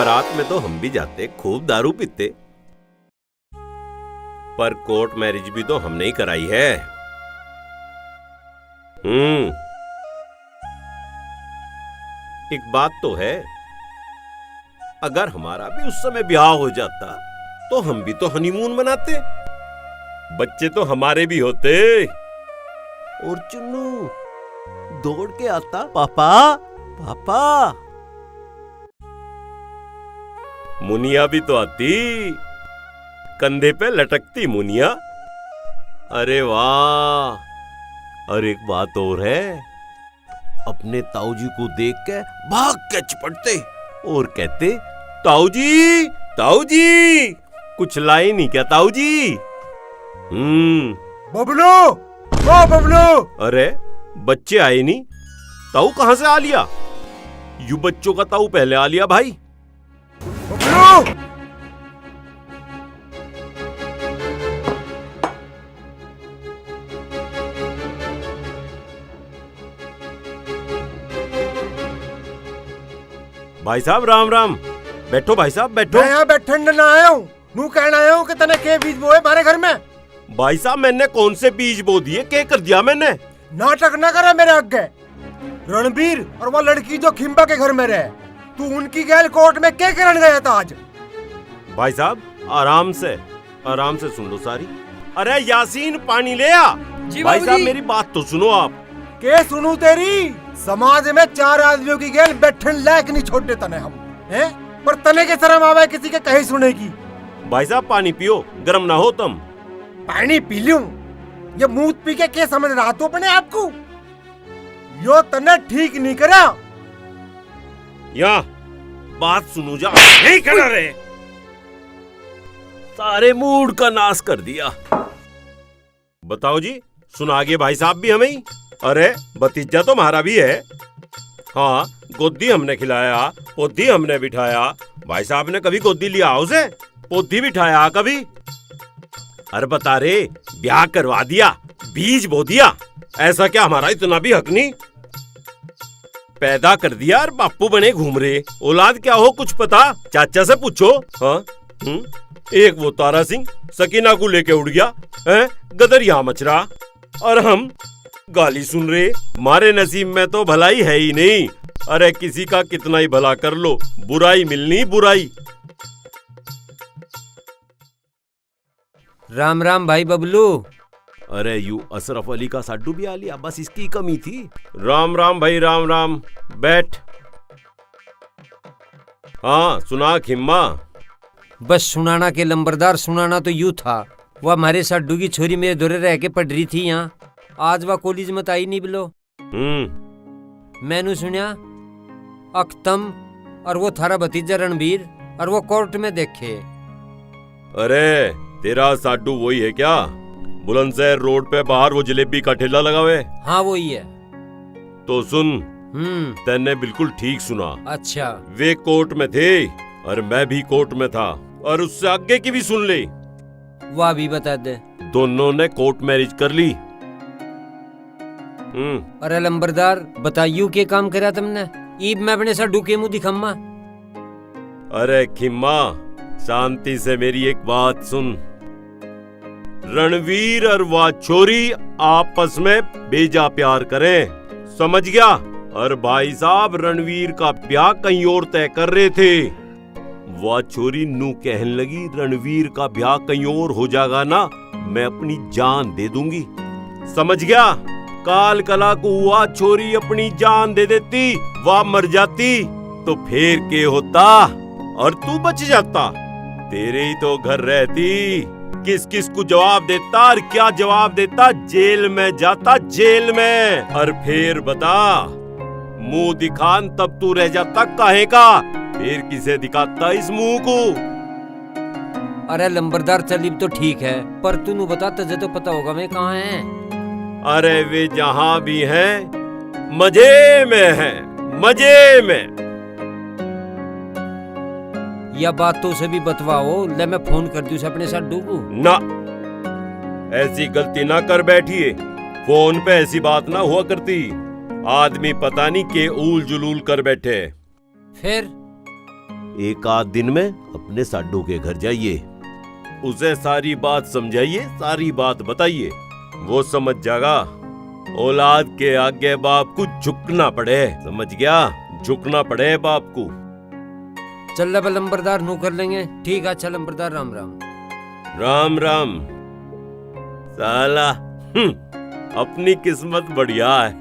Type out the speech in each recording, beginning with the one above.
बारात में तो हम भी जाते, खूब दारू पीते, पर कोर्ट मैरिज भी तो हमने ही कराई है। एक बात तो है, अगर हमारा भी उस समय ब्याह हो जाता तो हम भी तो हनीमून मनाते, बच्चे तो हमारे भी होते, और चुन्नू दौड़ के आता, पापा पापा। मुनिया भी तो आती, कंधे पे लटकती मुनिया। अरे वाह। और एक बात और है, अपने ताऊ जी को देख के भाग के चिपटते और कहते, ताऊ जी, ताऊ जी, कुछ लाई नहीं क्या ताऊ जी? बबलू, ओ बबलू। अरे बच्चे आए नहीं, ताऊ कहां से आ लिया? यू बच्चों का ताऊ पहले आ लिया भाई। बबलू, भाई साहब राम राम। बैठो भाई साहब बैठो। मैं यहाँ बैठने न आया हूँ, नू कहना आया हूँ कि तने के बीज बोए हमारे घर में। भाई साहब मैंने कौन से बीज बो दिए, क्या कर दिया मैंने? नाटक न करे मेरे आगे। रणबीर और वो लड़की जो खिम्बा के घर में रहे, तू उनकी गैल कोर्ट में क्या करने गया था आज? भाई साहब आराम से सुन लो सारी। अरे यासीन पानी ले आ। भाई साहब मेरी बात तो सुनो आप। के सुनू तेरी? समाज में 4 आदमियों की गैल बैठन लायक नहीं छोड़ते तने हम, हैं? पर तने के शर्म आवे किसी के कहीं सुनेगी। भाई साहब पानी पियो, गरम ना हो तुम। पानी पी लूं? ये मुंह पी के क्या समझ रहा तू अपने आप को? यो तने ठीक नहीं करा। या बात सुनो जा, नहीं करा रे, सारे मूड का नाश कर दिया। बताओ जी, सुना गए भाई साहब भी हमें ही? अरे भतीजा तो हमारा भी है। हाँ, गोदी हमने खिलाया, पोधी हमने बिठाया। भाई साहब ने कभी गोदी लिया उसे? पोधी बिठाया कभी? अरे बता रे, ब्याह करवा दिया, बीज बो दिया, ऐसा क्या हमारा इतना भी हक नहीं? पैदा कर दिया और बापू बने घूम रहे। औलाद क्या हो कुछ पता? चाचा से पूछो। हाँ एक वो तारा सिंह सकीना को लेके उड़ गया है, गदर यहाँ मच रहा, और हम गाली सुन रहे। हमारे नसीब में तो भलाई है ही नहीं। अरे किसी का कितना ही भला कर लो, बुराई मिलनी बुराई। राम राम भाई बबलू। अरे यू अशरफ अली का साडू भी आ लिया, बस इसकी कमी थी। राम राम भाई राम राम, बैठ। हाँ सुना खिम्मा। बस सुनाना के लंबरदार, सुनाना तो यूं था, वह हमारे साडू की छोरी मेरे दोरे रह के पढ़ रही थी यहाँ, आज वह कॉलेज में आई नहीं बिलो। मैंने सुनिया अख्तम और वो थारा भतीजा रणबीर और वो कोर्ट में देखे। अरे तेरा साडू वही है क्या, बुलंदशहर रोड पे बाहर वो जलेबी का ठेला लगा हुआ है? हाँ वही है। तो सुन, तैने बिल्कुल ठीक सुना। अच्छा। वे कोर्ट में थे और मैं भी कोर्ट में था, और उससे आगे की भी सुन ले। वह भी बता दे। दोनों ने कोर्ट मैरिज कर ली। अरे लंबरदार बताइयो के काम करा तुमने? ईब मैं अपने साडू के मुंह दिखम्मा। अरे खिम्मा शांति से मेरी एक बात सुन। रणवीर और वह छोरी आपस में बेजा प्यार करें, समझ गया? और भाई साहब रणवीर का ब्याह कहीं और तय कर रहे थे। वह छोरी नू कहने लगी, रणवीर का ब्याह कहीं और हो जाएगा ना, मैं अपनी जान दे दूंगी। समझ गया? काल कला को हुआ छोरी अपनी जान दे देती, वह मर जाती तो फिर के होता और तू बच जाता। तेरे ही तो घर रहती, किस किस को जवाब देता और क्या जवाब देता? जेल में जाता, जेल में। और फिर बता, मुंह दिखान तब तू रह जाता काहे का? फिर किसे दिखाता इस मुंह को? अरे लंबरदार चलीब तो ठीक है, पर तू बता, तुझे तो पता होगा मैं कहाँ है? अरे वे जहां भी हैं मजे में हैं, मजे में। यह बात तो उसे भी बतवाओ, ले मैं फोन कर दूं अपने साडू को। ना, ऐसी गलती ना कर बैठिए, फोन पे ऐसी बात ना हुआ करती। आदमी पता नहीं के ऊल जुलूल कर बैठे। फिर एक आध दिन में अपने साडू के घर जाइए, उसे सारी बात समझाइए, सारी बात बताइए, वो समझ जाएगा। औलाद के आगे बाप को झुकना पड़े, समझ गया? झुकना पड़े बाप को। चल रहा लंबरदार, नू कर लेंगे। ठीक है, अच्छा लंबरदार, राम राम। राम राम। साला अपनी किस्मत बढ़िया है,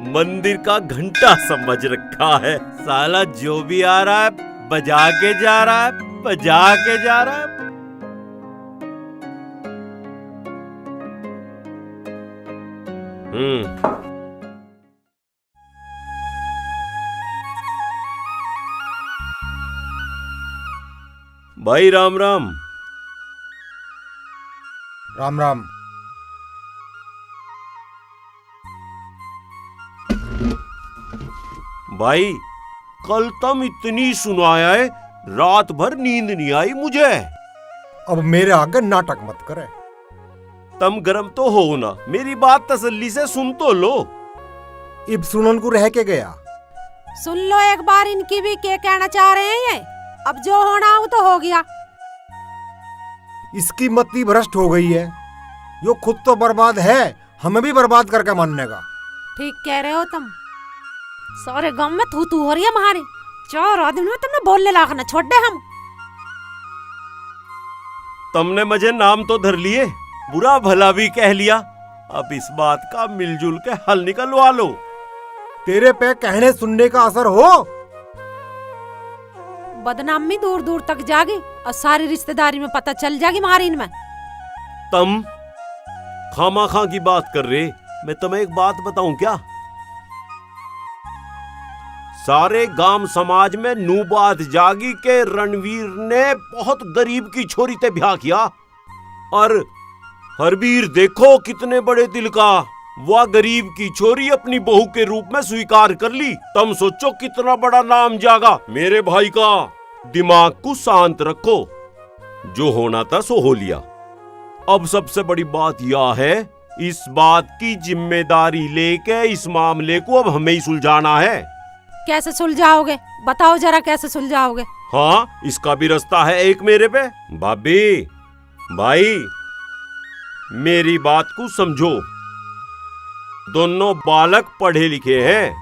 मंदिर का घंटा समझ रखा है। साला जो भी आ रहा है बजा के जा रहा है, बजा के जा रहा है। भाई राम राम। राम राम। भाई कल तुम इतनी सुनाया है, रात भर नींद नहीं आई मुझे। अब मेरे आगे नाटक मत करे। तुम गरम तो हो ना, मेरी बात तसल्ली से सुन तो लो। इब सुनन को रह के गया। सुन लो एक बार, इनकी भी क्या कहना चाह रहे हैं ये। अब जो होना वो तो हो गया। इसकी मति भ्रष्ट हो गई है, यो खुद तो बर्बाद है, हमें भी बर्बाद करके मानने का। ठीक कह रहे हो तुम। सारे गांव में थू थू हो रही है हमारी। 4 आदमी में तुमने बोलने लायक न छोड़ दे हम। तुमने मुझे नाम तो धर लिए, बुरा भला भी कह लिया। अब इस बात का मिलजुल के हल निकलवा लो। तेरे पे कहने सुनने का असर हो। बदनामी दूर दूर तक जागी और सारी रिश्तेदारी में पता चल जाएगी हमारी इनमें। तुम खामा खां की बात कर रहे, मैं तुम्हें एक बात बताऊं क्या? सारे गांव समाज में नू बात जागी के रणवीर ने बहुत गरीब की छोरी ते ब्याह किया, और हरवीर देखो कितने बड़े दिल का, वह गरीब की छोरी अपनी बहू के रूप में स्वीकार कर ली। तुम सोचो कितना बड़ा नाम जागा मेरे भाई का। दिमाग को शांत रखो, जो होना था सो हो लिया। अब सबसे बड़ी बात यह है, इस बात की जिम्मेदारी लेके इस मामले को अब हमें ही सुलझाना है। कैसे सुलझाओगे? बताओ जरा कैसे सुलझाओगे? हाँ, इसका भी रास्ता है एक मेरे पे। भाभी भाई मेरी बात को समझो। दोनों बालक पढ़े लिखे हैं,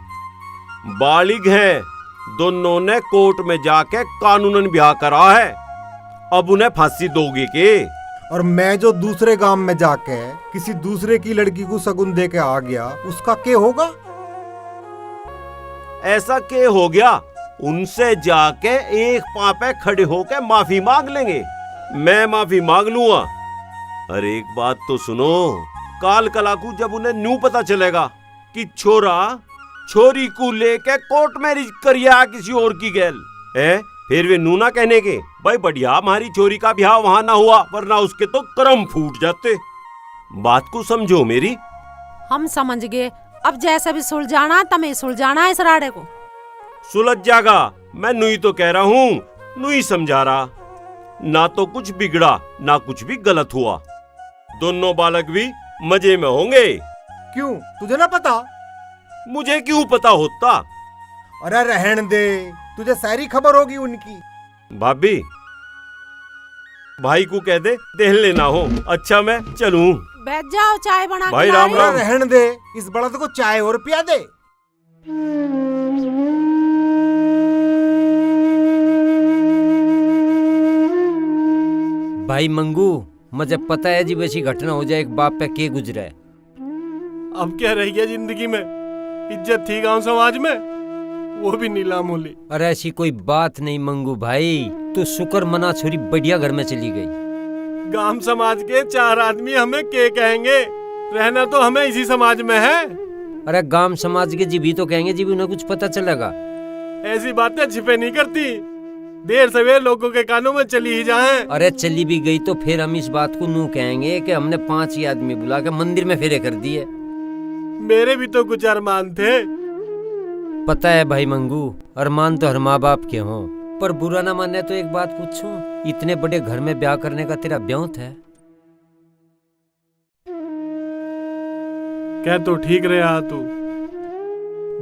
बालिग हैं, दोनों ने कोर्ट में जाके कानूनन ब्याह करा है। अब उन्हें फांसी दोगे के? और मैं जो दूसरे गांव में जाके किसी दूसरे की लड़की को सगुन दे के आ गया, उसका क्या होगा? ऐसा के हो गया, उनसे जाके एक पांव पे खड़े होके माफी मांग लेंगे। मैं माफी मांग लूंगा। अरे एक बात तो सुनो, काल कला को जब उन्हें न्यू पता चलेगा कि छोरा छोरी को लेके कोर्ट मैरिज करिया किसी और की गैल है, फिर वे नू ना कहने के भाई बढ़िया हमारी छोरी का ब्याह वहां ना हुआ, वरना उसके तो कर्म फूट जाते। बात को समझो मेरी। हम समझ गए। अब जैसे भी सुलझाना तमें सुलझाना है इस राड़े को। सुलझ जाएगा, मैं नू ही तो कह रहा हूँ, नू ही समझा रहा। ना तो कुछ बिगड़ा ना कुछ भी गलत हुआ, दोनों बालक भी मजे में होंगे। क्यों, तुझे ना पता? मुझे क्यों पता होता? अरे रहन दे, तुझे सारी खबर होगी उनकी। भाभी भाई को कह दे देख लेना हो। अच्छा मैं चलूं? बैठ जाओ, चाय बना भाई के ला राम रही राम। हूँ। रहन दे, इस बड़द को चाय और पिया दे। भाई मंगू, मुझे पता है जी वैसी घटना हो जाए, एक बाप पे के गुजरा है। अब क्या रह गया जिंदगी में? इज्जत थी गांव समाज में, वो भी नीलाम हो ली। अरे ऐसी कोई बात नहीं मंगू भाई, तू शुक्र मना, छोरी बढ़िया घर में चली गई। गांव समाज के 4 आदमी हमें के कहेंगे? रहना तो हमें इसी समाज में है। अरे गांव समाज के जी भी तो कहेंगे, जी भी उन्हें कुछ पता चलेगा। ऐसी बातें छिपे नहीं करती, देर सवेर लोगों के कानों में चली ही जाएं। अरे चली भी गई तो फिर हम इस बात को नू कहेंगे कि हमने 5 ही आदमी बुला के मंदिर में फेरे कर दिए। मेरे भी तो कुछ अरमान थे। पता है भाई मंगू, अरमान तो हर माँ बाप के हों, पर बुरा ना माने तो एक बात पूछूं, इतने बड़े घर में ब्याह करने का तेरा ब्याह है? कह तो ठीक रहा तू,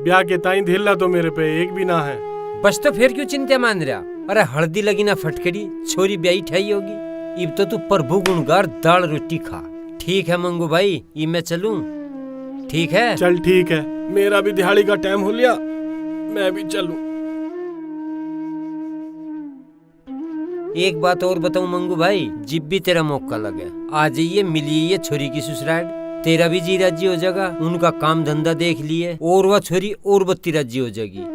ब्याह के ताई ढीला तो मेरे पे एक भी ना है। बस तो फिर क्यों चिंता मान रहा? अरे हल्दी लगी ना फटकड़ी, छोरी ब्याही ठाई होगी। इब तो तू प्रभु गुणगार दाल रोटी खा। ठीक है मंगू भाई, ये मैं चलूं? ठीक है चल ठीक है, मेरा भी दिहाड़ी का टाइम हो लिया, मैं भी चलूं। एक बात और बताऊं मंगू भाई, जिब भी तेरा मौका लगे आ जाइए, मिलिए ये छोरी की ससुराल। तेरा भी जी राजी हो जाएगा, उनका काम धंधा देख लिए, और वह छोरी और बत्ती राजी हो जाएगी।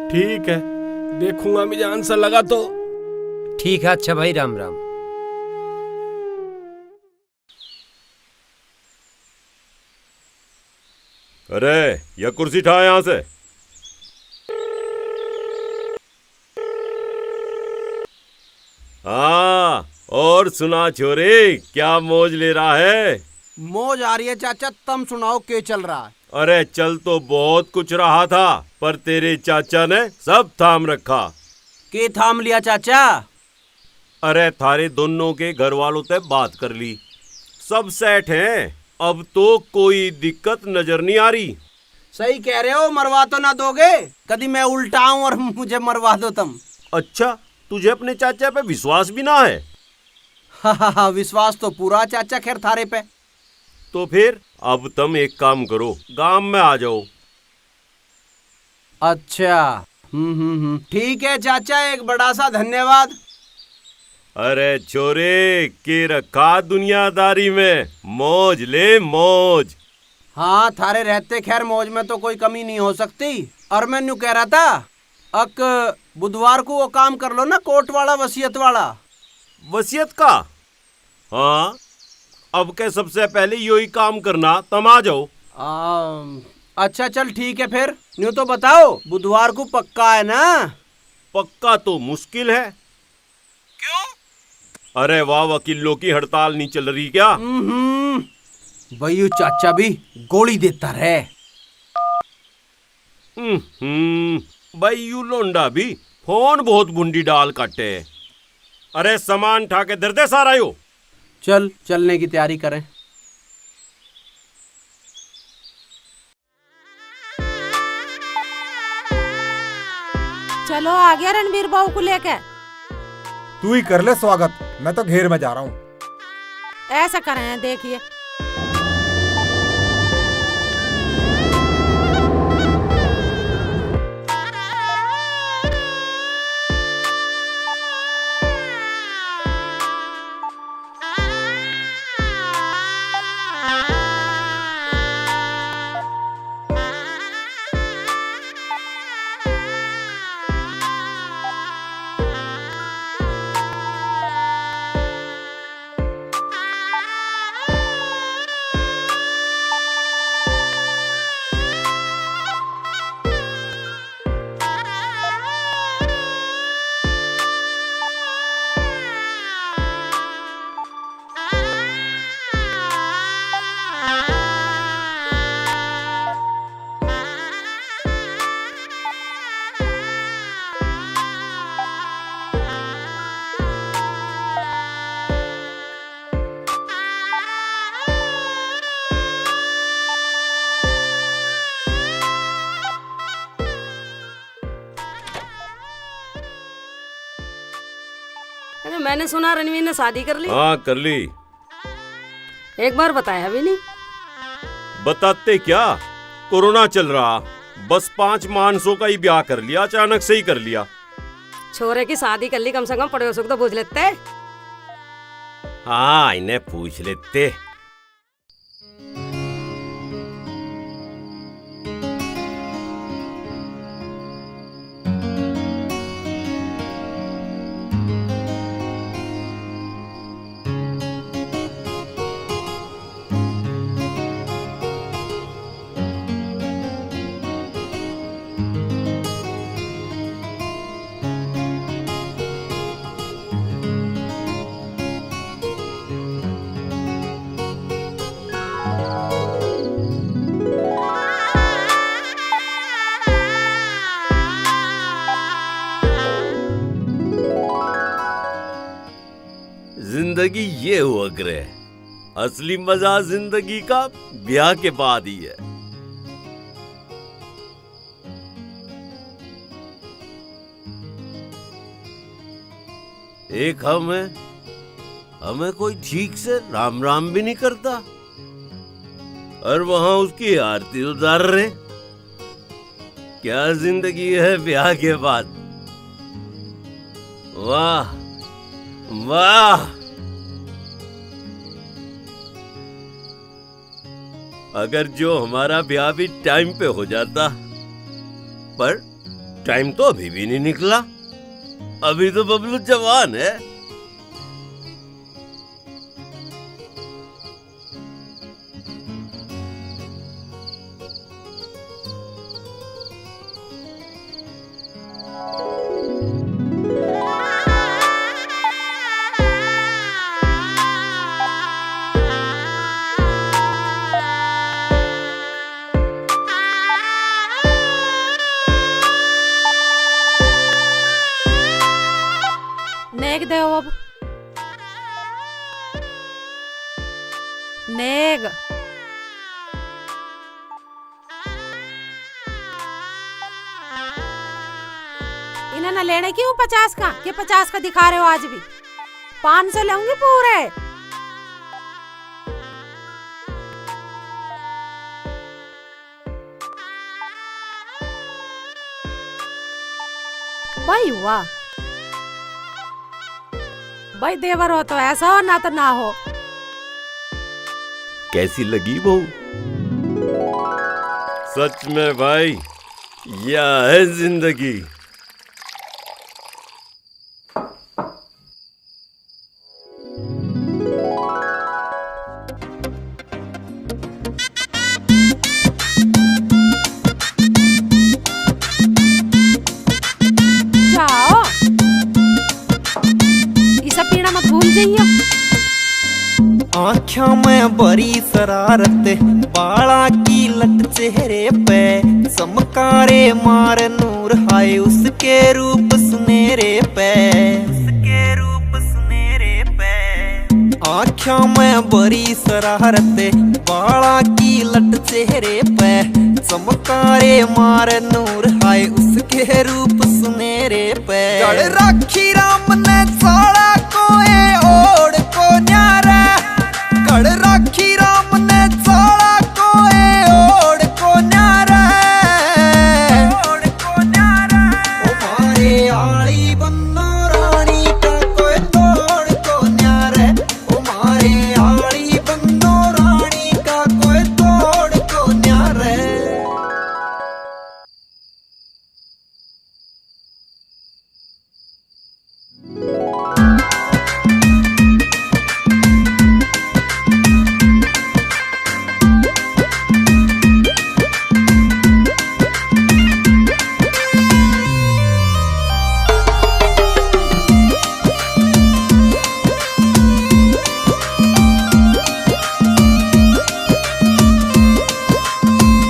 ठीक है, देखूंगा मिजान सा लगा तो। ठीक है, अच्छा भाई, राम राम। अरे यह कुर्सी उठा यहाँ से। हाँ, और सुना छोरे, क्या मौज ले रहा है? मौज आ रही है चाचा, तुम सुनाओ क्या चल रहा है? अरे चल तो बहुत कुछ रहा था, पर तेरे चाचा ने सब थाम रखा। के थाम लिया चाचा? अरे थारे दोनों के घर वालों से बात कर ली, सब सेट हैं, अब तो कोई दिक्कत नजर नहीं आ रही। सही कह रहे हो, मरवा तो ना दोगे? कभी मैं उल्टा हूं और मुझे मरवा दो तुम। अच्छा, तुझे अपने चाचा पे विश्वास भी ना है? हाँ, विश्वास तो पूरा चाचा, खैर थारे पे। तो फिर अब तुम एक काम करो, गांव में आ जाओ। अच्छा, ठीक है चाचा, एक बड़ा सा धन्यवाद। अरे छोरे, के रखा दुनियादारी में, मौज ले मौज। हाँ, थारे रहते खैर मौज में तो कोई कमी नहीं हो सकती। और मैं न्यू कह रहा था, अक बुधवार को वो काम कर लो ना, कोर्ट वाला, वसीयत वाला। वसीयत का? हाँ, अब के सबसे पहले यही काम करना, तुम आ जाओ। अच्छा चल ठीक है, फिर न्यू तो बताओ, बुधवार को पक्का है ना? पक्का तो मुश्किल है। क्यों? अरे वाह, वकीलों की हड़ताल नहीं चल रही क्या? भैयू चाचा भी गोली देता रहे। भाई यू लोंडा भी फोन बहुत बुंडी डाल काटे। अरे सामान उठा के दर दे सारा यो। चल, चलने की तैयारी करें। चलो आ गया रणवीर बाबू को लेके। तू ही कर ले स्वागत, मैं तो घेर में जा रहा हूँ। ऐसा करें, देखिए। अरे मैंने सुना रणवीर ने शादी कर ली। हाँ कर ली। एक बार बताया भी नहीं। बताते क्या, कोरोना चल रहा, बस 5 मानसों का ही ब्याह कर लिया, अचानक से ही कर लिया। छोरे की शादी कर ली, कम से कम पड़ोसों को तो पूछ लेते। हाँ, इन्हें पूछ लेते। जिंदगी ये हुआ करे, असली मजा जिंदगी का ब्याह के बाद ही है। एक हमें कोई ठीक से राम राम भी नहीं करता, और वहां उसकी आरती उतार रहे। क्या जिंदगी है ब्याह के बाद। वाह वाह। अगर जो हमारा ब्याह भी टाइम पे हो जाता, पर टाइम तो अभी भी नहीं निकला। अभी तो बबलू जवान है। नेग दे अब नेग। इन्हें न लेने क्यों 50 का? ये 50 का दिखा रहे हो आज भी? 500 लेंगे पूरे। भाई वाह भाई, देवर हो तो ऐसा हो, ना तो ना हो। कैसी लगी बहू? सच में भाई, यह है जिंदगी। जाओ, ये सब पीना मत भूल जाइए। आँखों में बड़ी शरारत, बाला की लट चेहरे पे, चमकारे मार नूर हाय उसके रूप सुनहरे पे, उसके रूप सुनहरे पे। आँखों में बड़ी शरारत, बाला की लट चेहरे पे, चमकारे मार नूर हाय उसके रूप सुनहरे पे। गड़ राखी राम ने साड़ा कोए ओढ़ को न्यारा, गड़ राखी राम ने साड़ा कोए ओढ़ को न्यारा, ओढ़ को न्यारा। ओ मारे आली बन्नो रानी का कोई तोड़ को न्यारा, ओ मारे आली बन्नो रानी का कोई तोड़ को न्यारा।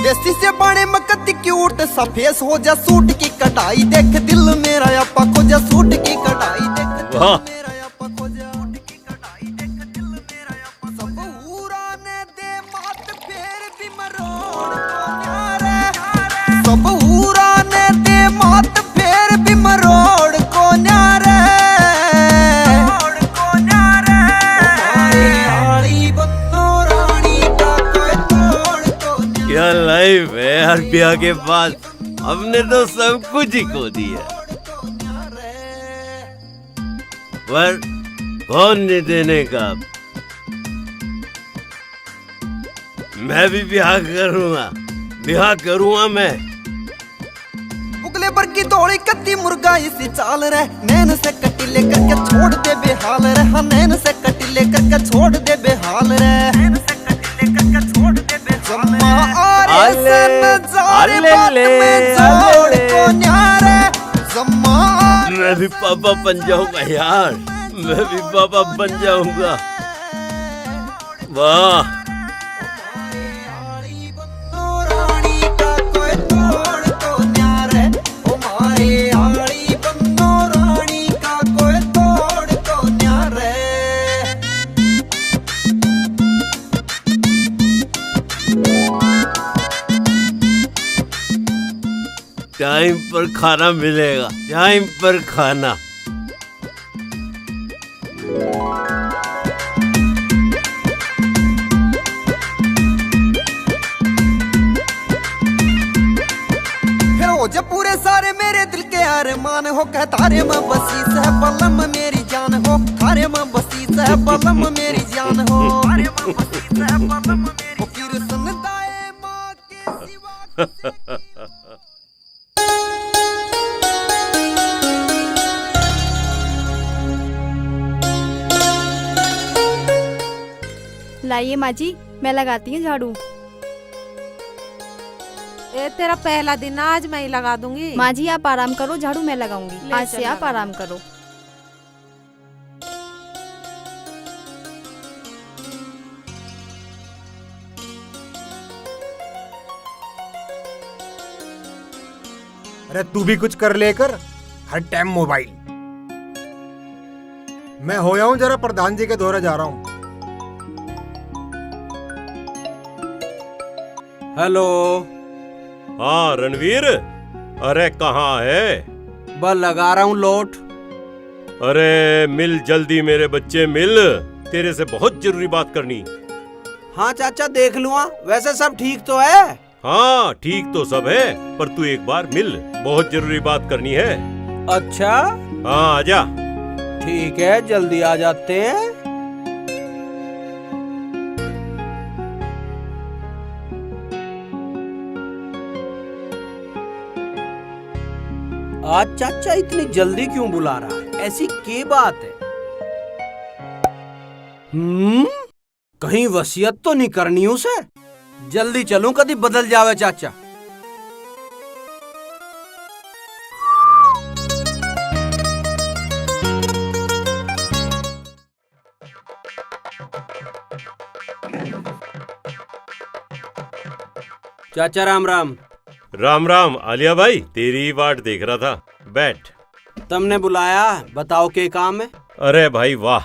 देसी से बने मकती क्यूट सा फेस हो जा सूट की कटाई, देख दिल मेरा आपा खो जा सूट की कटाई, देख दिल वाह। मेरा आपा खो जा सूट की कटाई, देख दिल मेरा आपा। सब हूरा ने दे मात फेर भी मरोड़ को न्यारे, सब हूरा ने दे मात फेर भी मरोड़ को न्यारे, मरोड़ को न्यारे। हमारे आली बन्नो रानी का कोई तोड़ को न्यारे। क्या लाइफ है यार ब्याह के बाद। हमने तो सब कुछ ही खो दिया, पर कौन नहीं देने का। मैं भी ब्याह करूंगा मैं। उगले पर की दौड़ी कत्ती मुर्गा इसी चाल रे, नैन से कटिले करके छोड़ दे बेहाल रे, हाँ नैन से कटिले करके छोड़ दे बेहाल रे, नैन से कटिले करके छोड़ दे बेहाल रे। आले आले ले जोड़ को न्यारे, जम्मा मैं भी पापा बन जाऊंगा यार, मैं भी पापा बन जाऊंगा। वाह। आली बन्नो रानी का कोई तोड़ को न्यारे, ओ मारे आली बन्नो रानी का कोई तोड़ को न्यारे। टाइम पर खाना मिलेगा, टाइम पर खाना। अरे मान हो कह थारे में बसी सह बलम मेरी जान हो, थारे में बसी सह बलम मेरी जान हो, थारे में बसी सह बलम मेरी फिर सुनदाए माँ के सिवा। लाइए माँ जी, मैं लगाती हूँ झाड़ू। ये तेरा पहला दिन, आज मैं ही लगा दूंगी। माँ जी आप आराम करो, झाड़ू मैं लगाऊंगी। ले आज चल से आप लगा। आराम करो। अरे तू भी कुछ कर लेकर, हर टाइम मोबाइल। मैं होया हूँ जरा प्रधान जी के दौरे जा रहा हूँ। हेलो। हाँ रणवीर, अरे कहाँ है? बस लगा रहा हूँ लोट। अरे मिल जल्दी मेरे बच्चे मिल, तेरे से बहुत जरूरी बात करनी। हाँ चाचा देख लूँगा, वैसे सब ठीक तो है? हाँ ठीक तो सब है, पर तू एक बार मिल, बहुत जरूरी बात करनी है। अच्छा हाँ आजा। ठीक है, जल्दी आ जाते हैं। आज चाचा इतनी जल्दी क्यों बुला रहा है? ऐसी क्या बात है? कहीं वसीयत तो नहीं करनी उसे? जल्दी चलूं, कभी बदल जावे चाचा। चाचा राम राम। राम राम आलिया भाई, तेरी ही वाट देख रहा था, बैठ। तुमने बुलाया, बताओ क्या काम है? अरे भाई वाह,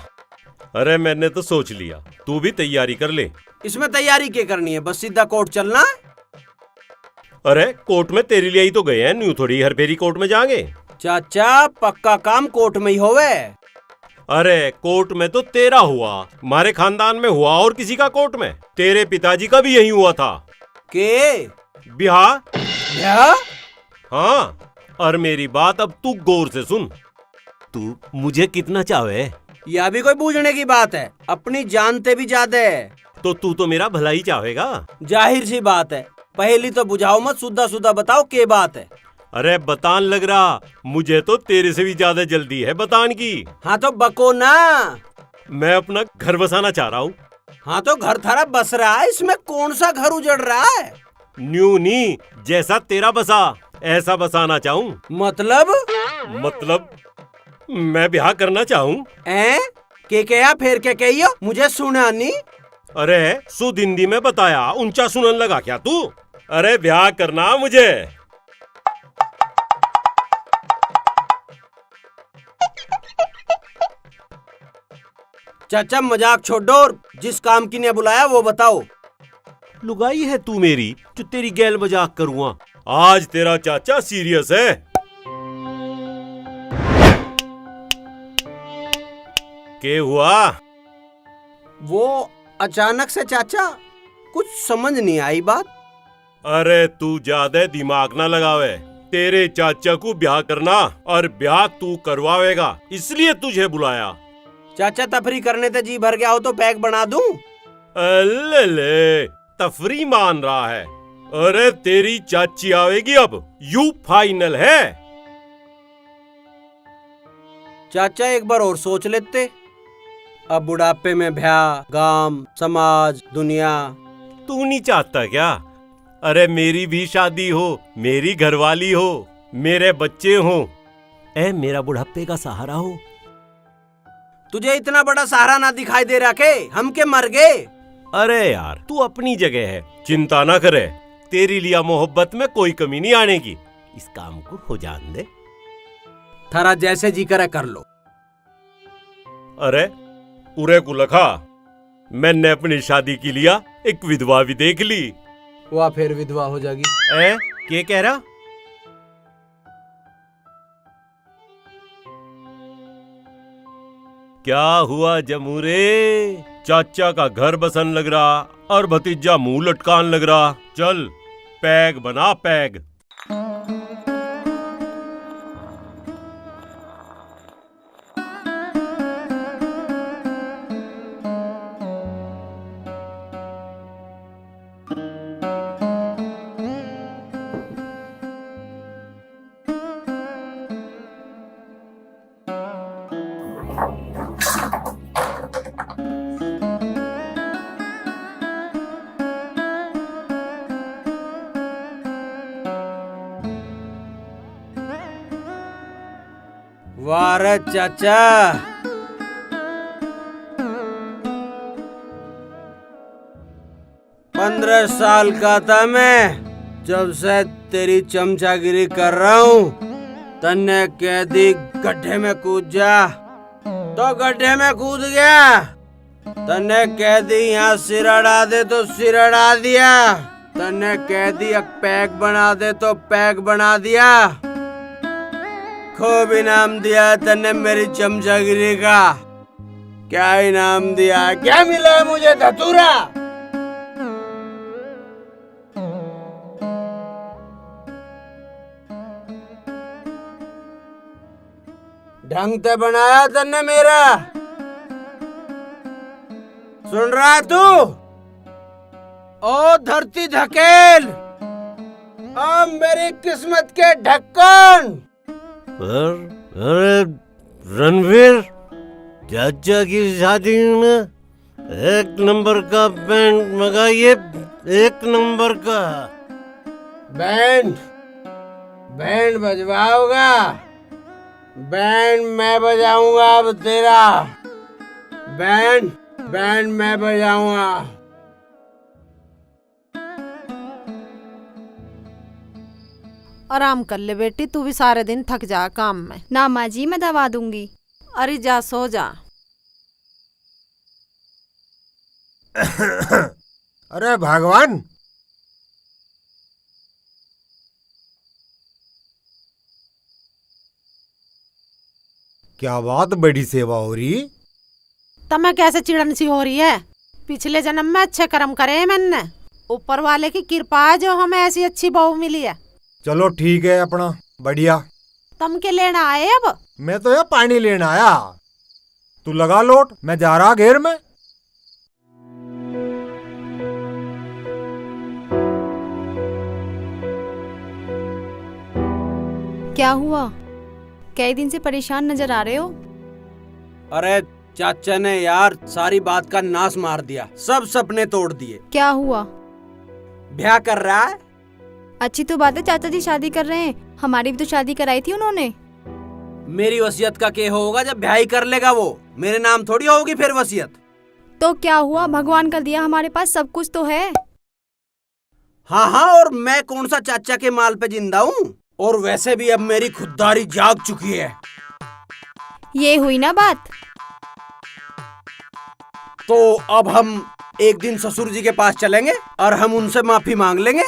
अरे मैंने तो सोच लिया, तू भी तैयारी कर ले। इसमें तैयारी क्या करनी है, बस सीधा कोर्ट चलना है। अरे कोर्ट में तेरे लिए ही तो गए हैं, न्यू थोड़ी हर फेरी कोर्ट में जाएंगे। चाचा पक्का काम कोर्ट में ही होवे। अरे कोर्ट में तो तेरा हुआ, हमारे खानदान में हुआ और किसी का कोर्ट में? तेरे पिताजी का भी यही हुआ था। के ब्याह? क्या? हाँ, और मेरी बात अब तू गौर से सुन। तू मुझे कितना चाहे? यह भी कोई पूछने की बात है? अपनी जानते भी ज्यादा है। तो तू तो मेरा भला ही चाहेगा। जाहिर सी बात है, पहली तो बुझाओ मत, सुद्धा सुद्धा बताओ क्या बात है। अरे बतान लग रहा, मुझे तो तेरे से भी ज्यादा जल्दी है बतान की। हाँ तो बको ना। मैं अपना घर बसाना चाह रहा हूँ। हाँ तो घर थारा बस रहा है, इसमें कौन सा घर उजड़ रहा है? न्यू नी, जैसा तेरा बसा ऐसा बसाना चाहूँ। मतलब मैं ब्याह करना चाहूँ। के क्या फिर के कहियो, मुझे सुना नहीं। अरे शुद्ध हिंदी में बताया, ऊंचा सुनन लगा क्या तू? अरे ब्याह करना मुझे। चाचा मजाक छोड़ो और जिस काम की ने बुलाया वो बताओ। लुगाई है तू मेरी जो तेरी गैल मजाक करूँगा? आज तेरा चाचा सीरियस है। क्या हुआ? वो अचानक से चाचा, कुछ समझ नहीं आई बात। अरे तू ज्यादा दिमाग ना लगावे, तेरे चाचा को ब्याह करना और ब्याह तू करवावेगा, इसलिए तुझे बुलाया। चाचा तफरी करने ते जी भर गया हो तो पैक बना दूं? ले तफरी मान रहा है। अरे तेरी चाची आवेगी अब, यू फाइनल है। चाचा एक बार और सोच लेते, अब बुढ़ापे में ब्याह, गांव, समाज, दुनिया। तू नहीं चाहता क्या? अरे मेरी भी शादी हो, मेरी घरवाली हो, मेरे बच्चे हो, मेरा बुढ़ापे का सहारा हो। तुझे इतना बड़ा सहारा ना दिखाई दे रहा के? हम के मर गए? अरे यार तू अपनी जगह है, चिंता ना करे, तेरी लिया मोहब्बत में कोई कमी नहीं आने की। इस काम को हो जान दे। थारा जैसे जी करे कर लो। अरे पूरे को लखा, मैंने अपनी शादी के लिया एक विधवा भी देख ली। वह फिर विधवा हो जाएगी। क्या कह रहा? क्या हुआ जमूरे? चाचा का घर बसन लग रहा और भतीजा मुंह लटकान लग रहा। चल पैग बना पैग। अरे चाचा, 15 साल का था मैं जब से तेरी चमचागिरी कर रहा हूँ। तन्ने कह दी गड्ढे में कूद जा तो गड्ढे में कूद गया। तन्ने कह दी यहाँ सिर अड़ा दे तो सिर अड़ा दिया। तन्ने कह दी एक पैक बना दे तो पैक बना दिया। खूब इनाम दिया तन्ने मेरी चमचागिरी का। क्या इनाम दिया? क्या मिला मुझे? धतूरा। ढंग से बनाया तन्ने मेरा। सुन रहा तू? ओ धरती धकेल, ओ मेरी किस्मत के ढक्कन। अरे रणवीर, चाचा की शादी में 1 नंबर का बैंड मंगाइए, 1 नंबर का। बैंड? बैंड बजवाओगा? बैंड मैं बजाऊंगा अब तेरा। बैंड बैंड मैं बजाऊंगा। आराम कर ले बेटी, तू भी सारे दिन थक जा काम में। ना माँ जी, मैं दवा दूंगी। अरे जा सो जा। अरे भगवान, क्या बात, बड़ी सेवा हो रही। तमें कैसे चिड़न सी हो रही है? पिछले जन्म में अच्छे कर्म करे मैंने। ऊपर वाले की कृपा है जो हमें ऐसी अच्छी बहू मिली है। चलो ठीक है, अपना बढ़िया। तुम के लेना आए अब? मैं तो यार पानी लेना आया। तू लगा लोट, मैं जा रहा घेर में। क्या हुआ? कई दिन से परेशान नजर आ रहे हो। अरे चाचा ने यार सारी बात का नाश मार दिया, सब सपने तोड़ दिए। क्या हुआ? ब्याह कर रहा है। अच्छी तो बात है, चाचा जी शादी कर रहे हैं। हमारी भी तो शादी कराई थी उन्होंने। मेरी वसीयत का क्या होगा जब ब्याह ही कर लेगा वो? मेरे नाम थोड़ी होगी फिर वसीयत। तो क्या हुआ, भगवान का दिया, हमारे पास सब कुछ तो है। हाँ हाँ, और मैं कौन सा चाचा के माल पे जिंदा हूँ? और वैसे भी अब मेरी खुददारी जाग चुकी है। ये हुई ना बात। तो अब हम एक दिन ससुर जी के पास चलेंगे और हम उनसे माफी मांग लेंगे।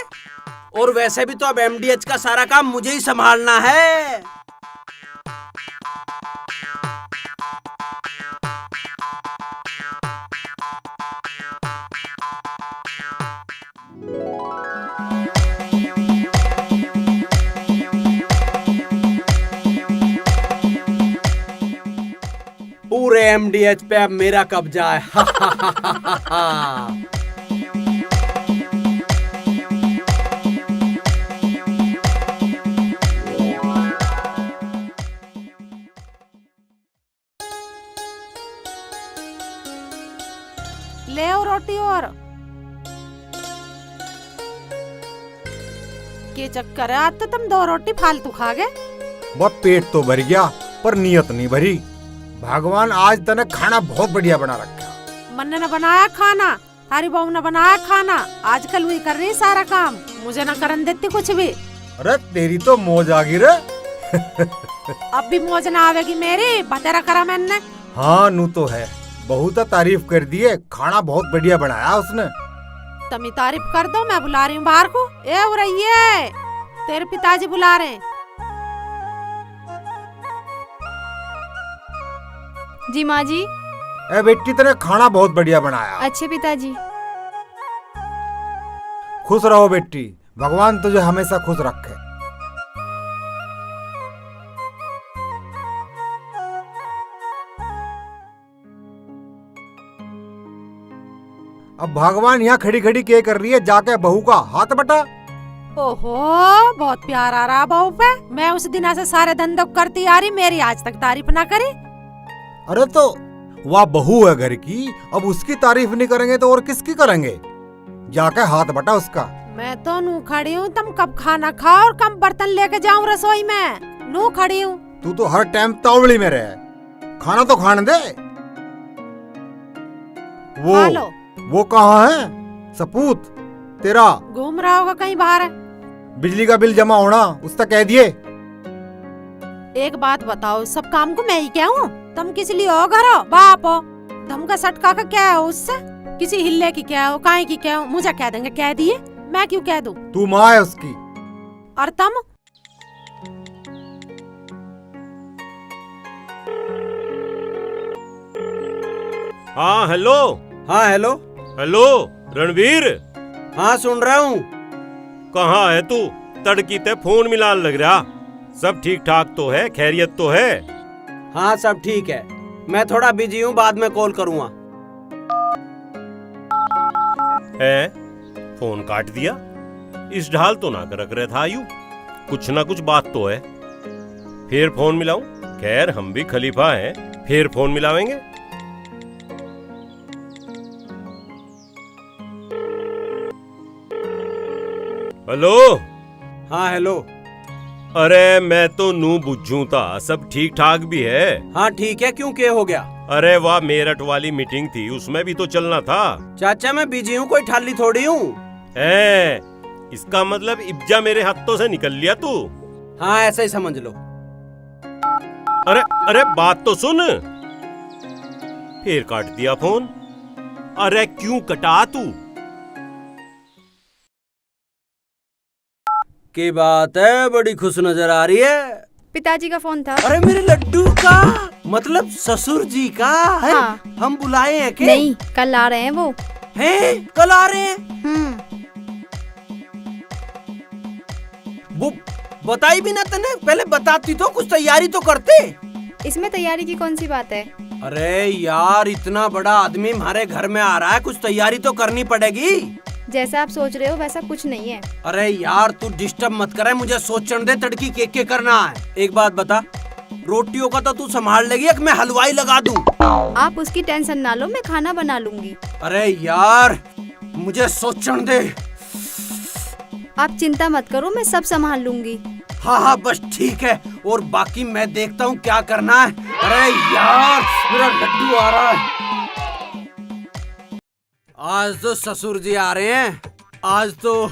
और वैसे भी तो अब एमडीएच का सारा काम मुझे ही संभालना है। पूरे एमडीएच पे अब मेरा कब्जा है। ले आओ रोटी। और के चक्कर है, आज तो तुम 2 रोटी फालतू खा गए। बहुत पेट तो भर गया पर नियत नहीं भरी। भगवान आज तने खाना बहुत बढ़िया बना रखा। मन्ने ने बनाया खाना, तारी बहू ने बनाया खाना। आजकल वही कर रही सारा काम, मुझे ना करन देती कुछ भी। अरे तेरी तो मौज आ गई रे। अब भी मौज ना आवेगी मेरी, बतेरा करा मैंने। हाँ नू तो है, बहुत तारीफ कर दी है। खाना बहुत बढ़िया बनाया उसने। तमी तारीफ कर दो, मैं बुला रही हूँ बाहर को। ए हो रही है, तेरे पिताजी बुला रहे हैं। जी माँ जी। ए बेटी, तेने खाना बहुत बढ़िया बनाया। अच्छे पिताजी। खुश रहो बेटी, भगवान तुझे हमेशा खुश रखे। अब भगवान यहाँ खड़ी खड़ी क्या कर रही है? जाके बहू का हाथ बटा। ओहो, बहुत प्यार आ रहा बहू पे। मैं उस दिन से सारे धंधे करती आ रही, मेरी आज तक तारीफ ना करी। अरे तो वह बहू है घर की, अब उसकी तारीफ नहीं करेंगे तो और किसकी करेंगे? जाके हाथ बटा उसका। मैं तो नू खड़ी हूँ, तुम कब खाना खाओ और कब बर्तन लेके जाऊँ रसोई में। नू खड़ी हूँ, तू तो हर टाइम तावड़ी में रहे, खाना तो खाने दे। खा लो। वो कहाँ है सपूत तेरा? घूम रहा होगा कहीं बाहर। बिजली का बिल जमा होना उसका कह दिए। एक बात बताओ, सब काम को मैं ही क्या हूँ? तुम किस लिए हो घर हो, बाप हो? तुम का सटका का क्या है उससे? किसी हिल्ले की क्या हो, काहे की क्या हो? मुझे कह देंगे, कह दिए, मैं क्यों कह दूं? तू माँ है उसकी। और तुम? हाँ हेलो। हाँ हेलो। हेलो रणवीर। हाँ सुन रहा हूँ। कहाँ है तू? तड़की ते फोन मिलान लग रहा। सब ठीक ठाक तो है? खैरियत तो है? हाँ सब ठीक है, मैं थोड़ा बिजी हूँ, बाद में कॉल करूँगा। है फोन काट दिया? इस ढाल तो ना कर रख रहा था आयु, कुछ ना कुछ बात तो है। फिर फोन मिलाऊं? खैर हम भी खलीफा हैं, फिर फोन मिलावेंगे। हेलो। हाँ हेलो। अरे मैं तो नू बुझू था, सब ठीक ठाक भी है? हाँ ठीक है, क्यों क्या हो गया? अरे वाह, मेरठ वाली मीटिंग थी, उसमें भी तो चलना था। चाचा मैं बिजी हूँ, कोई ठाली थोड़ी हूँ। इसका मतलब इब्जा मेरे हाथों से निकल लिया तू? हाँ ऐसा ही समझ लो। अरे अरे बात तो सुन। फिर काट दिया फोन। अरे क्यों कटा तू? की बात है, बड़ी खुश नजर आ रही है। पिताजी का फोन था। अरे मेरे लड्डू का, मतलब ससुर जी का है? हाँ। हम बुलाए हैं क्या? नहीं, कल आ रहे हैं वो। हैं? कल आ रहे हैं? वो बताई भी ना तने, पहले बताती तो कुछ तैयारी तो करते। इसमें तैयारी की कौन सी बात है? अरे यार, इतना बड़ा आदमी हमारे घर में आ रहा है, कुछ तैयारी तो करनी पड़ेगी। जैसा आप सोच रहे हो वैसा कुछ नहीं है। अरे यार तू डिस्टर्ब मत करे, मुझे सोचने दे, तड़की के करना है। एक बात बता, रोटियों का तो तू संभाल लेगी, मैं हलवाई लगा दूं? आप उसकी टेंशन ना लो, मैं खाना बना लूंगी। अरे यार मुझे सोचने दे। आप चिंता मत करो, मैं सब संभाल लूंगी। हाँ हाँ बस ठीक है, और बाकी मैं देखता हूँ क्या करना है। अरे यार मेरा लड्डू आ रहा है। आज तो ससुर जी आ रहे हैं, आज तो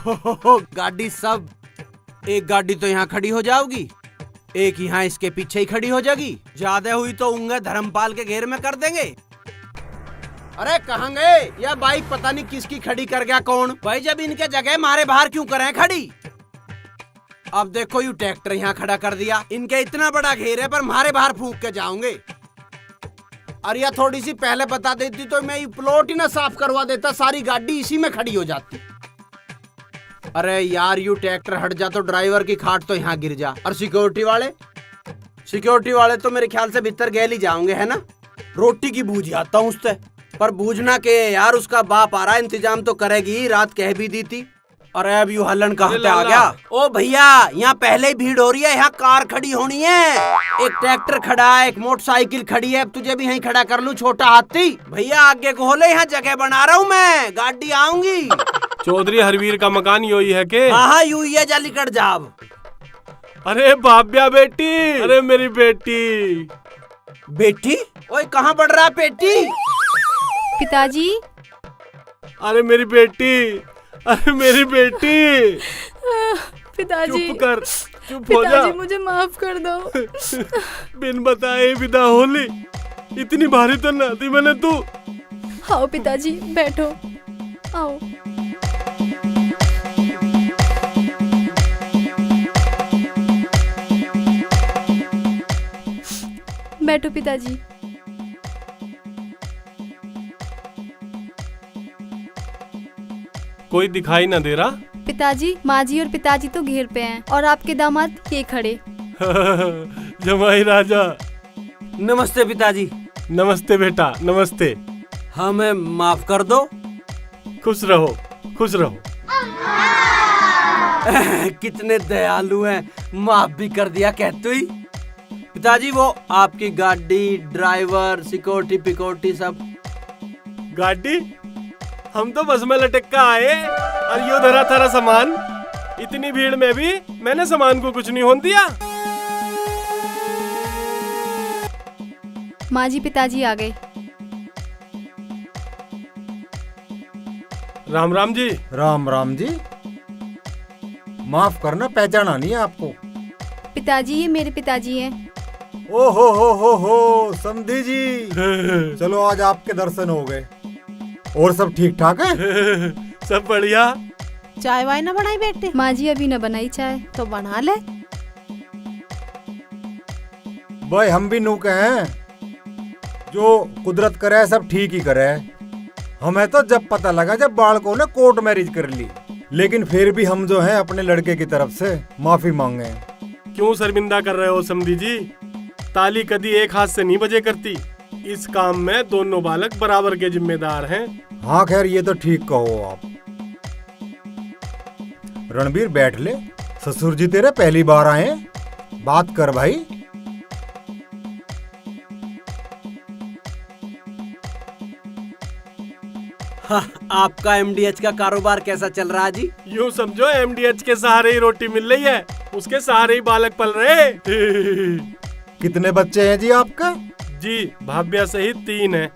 गाड़ी सब, एक गाड़ी तो यहाँ खड़ी हो जाओगी, एक यहाँ इसके पीछे ही खड़ी हो जाएगी, ज्यादा हुई तो उंगे धर्मपाल के घेर में कर देंगे। अरे कहाँ गए? यह बाइक पता नहीं किसकी खड़ी कर गया कौन भाई, जब इनके जगह मारे बाहर क्यों करें खड़ी। अब देखो यू ट्रैक्टर यहाँ खड़ा कर दिया, इनके इतना बड़ा घेर है पर मारे बाहर फूंक के जाओगे। अरे यार थोड़ी सी पहले बता देती तो मैं ये प्लॉट ही ना साफ करवा देता, सारी गाड़ी इसी में खड़ी हो जाती। अरे यार यू ट्रैक्टर हट जा तो ड्राइवर की खाट तो यहाँ गिर जा। और सिक्योरिटी वाले तो मेरे ख्याल से भीतर गैल ही जाओगे, है ना? रोटी की बूझ आता हूँ उससे, पर बूझना के यार, उसका बाप आ रहा है, इंतजाम तो करेगी, रात कह भी दी थी। अरे अब यू हलन कहाँ पे आ गया? ओ भैया यहाँ पहले ही भीड़ हो रही है, यहाँ कार खड़ी होनी है, एक ट्रैक्टर खड़ा है, एक मोटरसाइकिल खड़ी है, अब तुझे भी यहीं खड़ा कर लूं छोटा हाथी। भैया आगे को होले, यहाँ जगह बना रहा हूँ मैं, गाड़ी आऊंगी। चौधरी हरवीर का मकान यही है के? हाँ यू ही है, जा निकट जाब। अरे भाभ्या बेटी, अरे मेरी बेटी। बेटी? ओए कहाँ बढ़ रहा है बेटी? पिताजी। अरे मेरी बेटी, अरे मेरी बेटी। पिताजी चुप कर, चुप हो जा। पिताजी मुझे माफ कर दो। बिन बताए विदा होली, इतनी भारी तो ना थी मैंने तू। आओ पिताजी बैठो, आओ। बैठो पिताजी। कोई दिखाई ना दे रहा? पिताजी, माँ जी और पिताजी तो घेर पे हैं और आपके दामाद ये खड़े। जमाई राजा। नमस्ते पिताजी। नमस्ते बेटा, नमस्ते। हमें माफ कर दो। खुश रहो, खुश रहो। कितने दयालु हैं, माफ भी कर दिया कहते ही। पिताजी वो आपकी गाड़ी, ड्राइवर, सिक्योरिटी पिकोरिटी सब। गाड़ी? हम तो बस में लटक कर आए और यो धरा थारा सामान, इतनी भीड़ में भी मैंने सामान को कुछ नहीं होने दिया। माँ जी पिताजी आ गए। राम राम जी। राम राम जी। माफ करना, पहचाना नहीं है आपको। पिताजी ये मेरे पिताजी हैं। ओ हो समधी जी। चलो आज आपके दर्शन हो गए। और सब ठीक ठाक है? सब बढ़िया। चाय वाय ना बनाई बेटे? माँ जी अभी न बनाई चाय। तो बना ले। भाई हम भी नूके हैं, जो कुदरत करे सब ठीक ही करे। हमें तो जब पता लगा जब बालकों ने कोर्ट मैरिज कर ली, लेकिन फिर भी हम जो हैं अपने लड़के की तरफ से माफी मांगे। क्यों शर्मिंदा कर रहे हो समधी जी? ताली कभी एक हाथ से नहीं बजे करती। इस काम में दोनों बालक बराबर के जिम्मेदार हैं। हाँ खैर ये तो ठीक कहो आप। रणबीर बैठ ले, ससुर जी तेरे पहली बार आए, बात कर भाई। आपका एमडीएच का कारोबार कैसा चल रहा है जी? यूँ समझो एमडीएच के सहारे ही रोटी मिल रही है, उसके सहारे ही बालक पल रहे। कितने बच्चे हैं जी आपका? जी भाभ्या सहित 3 है।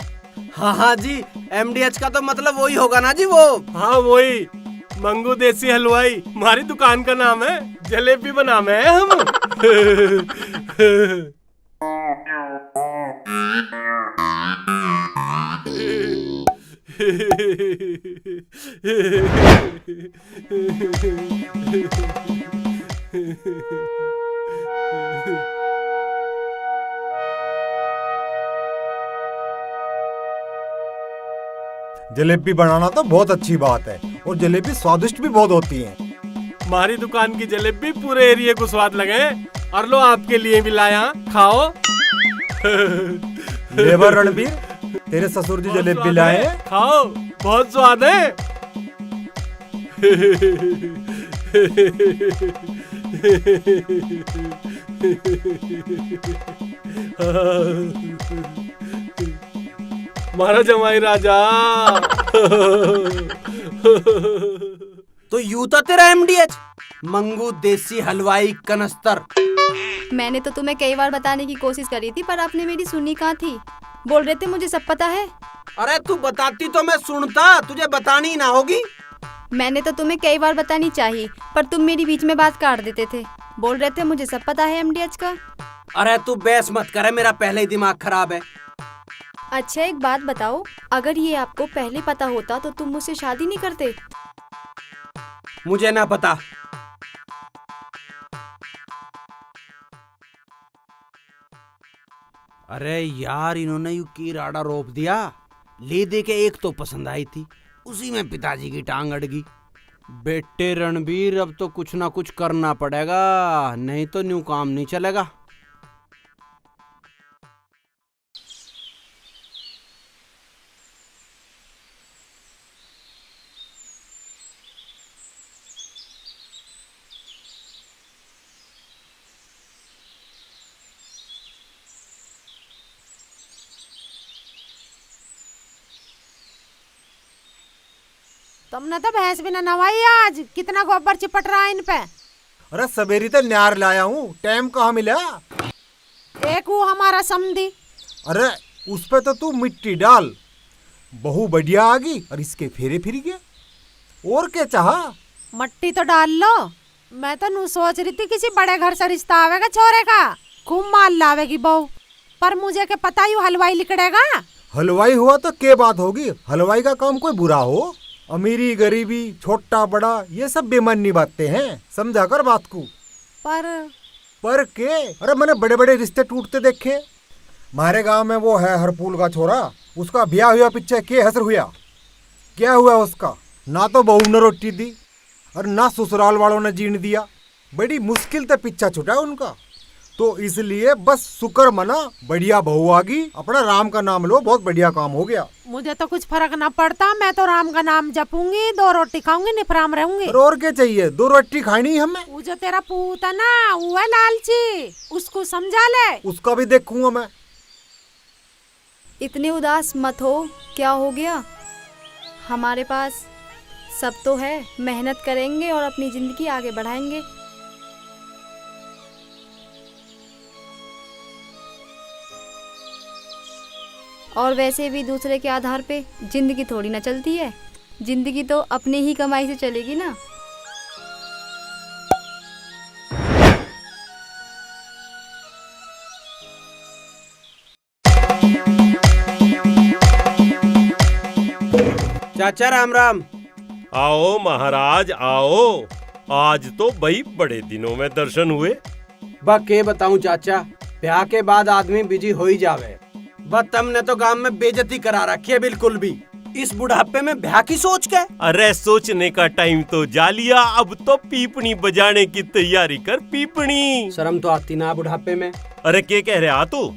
हाँ जी, एमडीएच का तो मतलब वही होगा ना जी वो? हाँ वही, मंगू देसी हलवाई हमारी दुकान का नाम है। जलेबी बनावे हैं हम। जलेबी बनाना तो बहुत अच्छी बात है, और जलेबी स्वादिष्ट भी बहुत होती है। हमारी दुकान की जलेबी पूरे एरिया को स्वाद लगे। और लो आपके लिए भी लाया, खाओ। लेबर रणबीर, तेरे ससुर जी जलेबी लाए हैं, खाओ, बहुत स्वाद है। हमारा जमाई राजा। तो यूं तो तेरा एमडीएच मंगू देसी हलवाई कनस्तर। मैंने तो तुम्हें कई बार बताने की कोशिश करी थी, पर आपने मेरी सुनी कहाँ थी। बोल रहे थे मुझे सब पता है। अरे तू बताती तो मैं सुनता, तुझे बतानी ना होगी। मैंने तो तुम्हें कई बार बतानी चाहिए, पर तुम मेरी बीच में बात काट देते थे। बोल रहे थे मुझे सब पता है एमडीएच का। अरे तू बहस मत करे, मेरा पहले ही दिमाग खराब है। अच्छा एक बात बताओ, अगर ये आपको पहले पता होता तो तुम मुझसे शादी नहीं करते? मुझे ना पता। अरे यार इन्होंने यू की राडा रोप दिया। ले दे के एक तो पसंद आई थी, उसी में पिताजी की टांग अड़ गई। बेटे रणबीर अब तो कुछ ना कुछ करना पड़ेगा, नहीं तो न्यू काम नहीं चलेगा। तुमने तो भैंस भी ना नवाई आज। कितना गोबर चिपट रहा है इन पे। अरे सवेरी तो न्यार लाया हूँ, टाइम कहाँ मिला? एक वो हमारा समधी। अरे उस पे तो तू मिट्टी डाल, बहु बढ़िया आ गई और इसके फेरे फिर गए। और क्या चाहा? मट्टी तो डाल लो। मैं तो नू सोच रही थी किसी बड़े घर से रिश्ता आवेगा छोरे का, खूब माल लावेगी बहू। पर मुझे क्या पता ही हलवाई लिकड़ेगा। हलवाई हुआ तो क्या बात होगी? हलवाई का काम कोई बुरा हो? अमीरी गरीबी छोटा बड़ा ये सब बेमानी बातें हैं, समझा कर बात को। पर के? अरे मैंने बड़े बड़े रिश्ते टूटते देखे। हमारे गांव में वो है हरपूल का छोरा, उसका ब्याह हुआ पीछे के हसर हुआ। क्या हुआ उसका? ना तो बहू ने रोटी दी और ना ससुराल वालों ने जीने दिया। बड़ी मुश्किल से पीछा छुटा उनका। तो इसलिए बस शुक्र मना, बढ़िया बहू आ गई, अपना राम का नाम लो, बहुत बढ़िया काम हो गया। मुझे तो कुछ फर्क ना पड़ता, मैं तो राम का नाम जपूंगी, 2 रोटी खाऊंगी, निफराम रहूंगी। और क्या चाहिए? 2 रोटी खानी हमें। वो जो तेरा पूत है ना, वो है लालची, उसको समझा ले। उसका भी देखूंगा मैं। इतने उदास मत हो, क्या हो गया? हमारे पास सब तो है, मेहनत करेंगे और अपनी जिंदगी आगे बढ़ाएंगे। और वैसे भी दूसरे के आधार पे जिंदगी थोड़ी ना चलती है। जिंदगी तो अपनी ही कमाई से चलेगी ना। चाचा राम राम। आओ महाराज आओ। आज तो भाई बड़े दिनों में दर्शन हुए। बा के बताऊं चाचा, ब्याह के बाद आदमी बिजी हो ही जावे। बस तुमने तो गांव में बेइज्जती करा रखी है बिल्कुल भी। इस बुढ़ापे में ब्याह की सोच के? अरे सोचने का टाइम तो जा लिया, अब तो पीपनी बजाने की तैयारी कर। पीपनी शर्म तो आती ना बुढ़ापे में। अरे क्या कह रहे तू?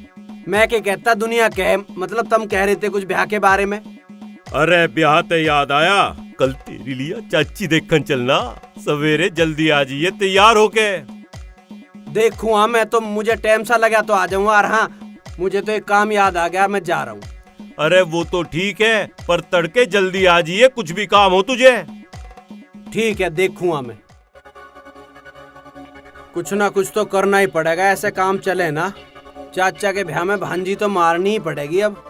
मैं क्या कहता, दुनिया कहे, मतलब तुम कह रहे थे कुछ ब्याह के बारे में। अरे ब्याह ते याद आया, कल तेरी लिया चाची देखन चलना। सवेरे जल्दी आ जाइए तैयार होके। देखूं हाँ, मैं तो मुझे टाइम सा लगा तो आ जाऊंगा। और हाँ, मुझे तो एक काम याद आ गया, मैं जा रहा हूँ। अरे वो तो ठीक है, पर तड़के जल्दी आ जाइए, कुछ भी काम हो तुझे। ठीक है, देखूंगा मैं। कुछ ना कुछ तो करना ही पड़ेगा, ऐसे काम चले ना। चाचा के ब्याह में भांजी तो मारनी ही पड़ेगी अब।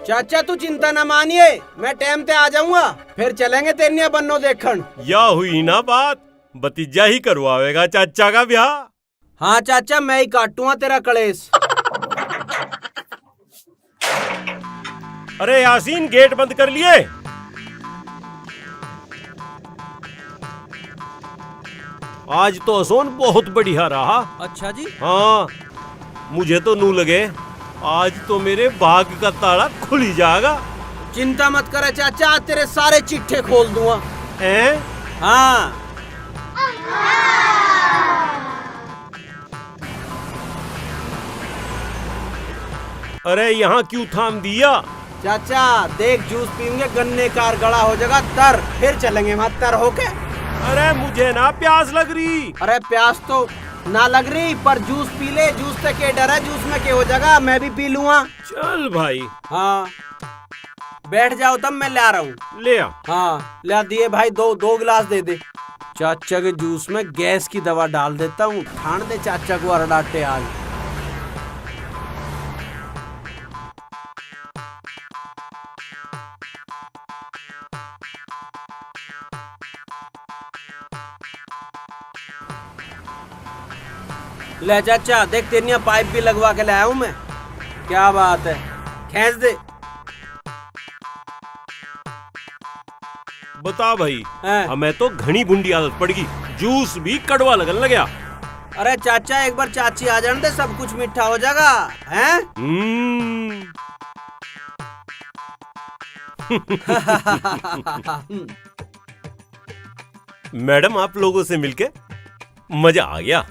चाचा तू चिंता न मानिए, मैं टाइम पे आ जाऊंगा, फिर चलेंगे तेनिया बन्नो देखन। या हुई ना बात, भतीजा ही करवाएगा चाचा का ब्याह। हाँ चाचा, मैं ही काटूंगा तेरा कलेश। अरे यासीन, गेट बंद कर लिए? आज तो असोन बहुत बढ़िया रहा। अच्छा जी। हाँ, मुझे तो नू लगे आज तो मेरे भाग का ताला खुल ही जाएगा। चिंता मत करे चाचा, आज तेरे सारे चिट्ठे खोल दूंगा। हैं? हाँ। अरे यहाँ क्यों थाम दिया? चाचा देख, जूस पीएंगे, गन्ने का गला हो जाएगा तर, फिर चलेंगे वहाँ तर होके। अरे मुझे ना प्यास लग रही। अरे प्यास तो ना लग रही, पर जूस पी ले। जूस से क्या डर है, जूस में क्या हो जाएगा, मैं भी पी लूंगा। चल भाई। हाँ बैठ जाओ, तब मैं ले आ रहा हूँ। ले आ। हाँ ले दिए भाई, दो गिलास दे दे। चाचा के जूस में गैस की दवा डाल देता हूँ, ठान दे चाचा को अरडाटे आज। ले चाचा देख, तेनिया पाइप भी लगवा के लाया हूँ मैं। क्या बात है, खींच दे। बता भाई, हैं? हमें तो घनी बुंडी आदत पड़ गई, जूस भी कड़वा लगन लगा। अरे चाचा एक बार चाची आ जाने दे, सब कुछ मीठा हो जाएगा। हैं? मैडम, आप लोगों से मिलके मजा आ गया।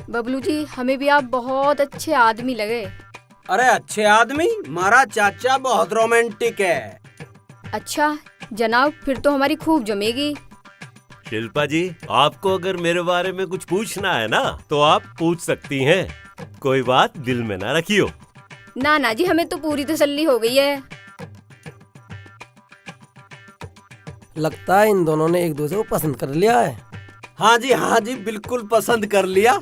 बबलू जी, हमें भी आप बहुत अच्छे आदमी लगे। अरे अच्छे आदमी? मारा चाचा बहुत रोमांटिक है। अच्छा जनाब, फिर तो हमारी खूब जमेगी। शिल्पा जी, आपको अगर मेरे बारे में कुछ पूछना है ना, तो आप पूछ सकती हैं। कोई बात दिल में ना रखियो। ना जी, हमें तो पूरी तसल्ली हो गई है। लगता है इन दोनों ने एक दूसरे को पसंद कर लिया है। हाँ जी बिल्कुल पसंद कर लिया।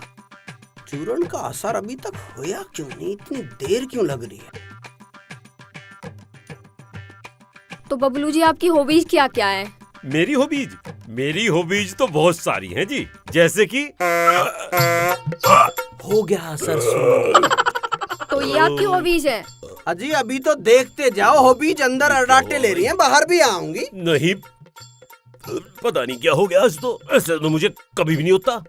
चूरन का असर अभी तक होया क्यों नहीं, इतनी देर क्यों लग रही है? तो बबलू जी, आपकी हॉबीज क्या क्या है? मेरी हॉबीज तो बहुत सारी हैं जी, जैसे कि हो गया असर सुन। तो ये आपकी हॉबीज है? अजी अभी तो देखते जाओ, हॉबीज अंदर अडाटे ले रही हैं, बाहर भी आऊंगी। नहीं, पता नहीं क्या हो गया आज तो, ऐसे तो मुझे कभी भी नहीं होता।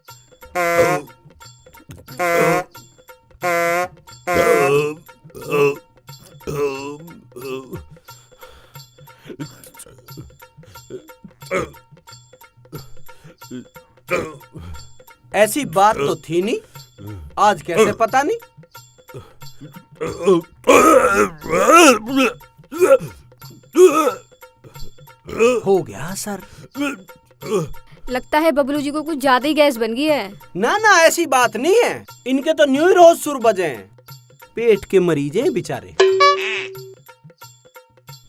ऐसी बात तो थी नहीं, आज कैसे पता नहीं। हो गया सर। लगता है बबलू जी को कुछ ज्यादा ही गैस बन गई है। ना ऐसी बात नहीं है, इनके तो न्यू ही रोज सुर बजे हैं। पेट के मरीज हैं बेचारे।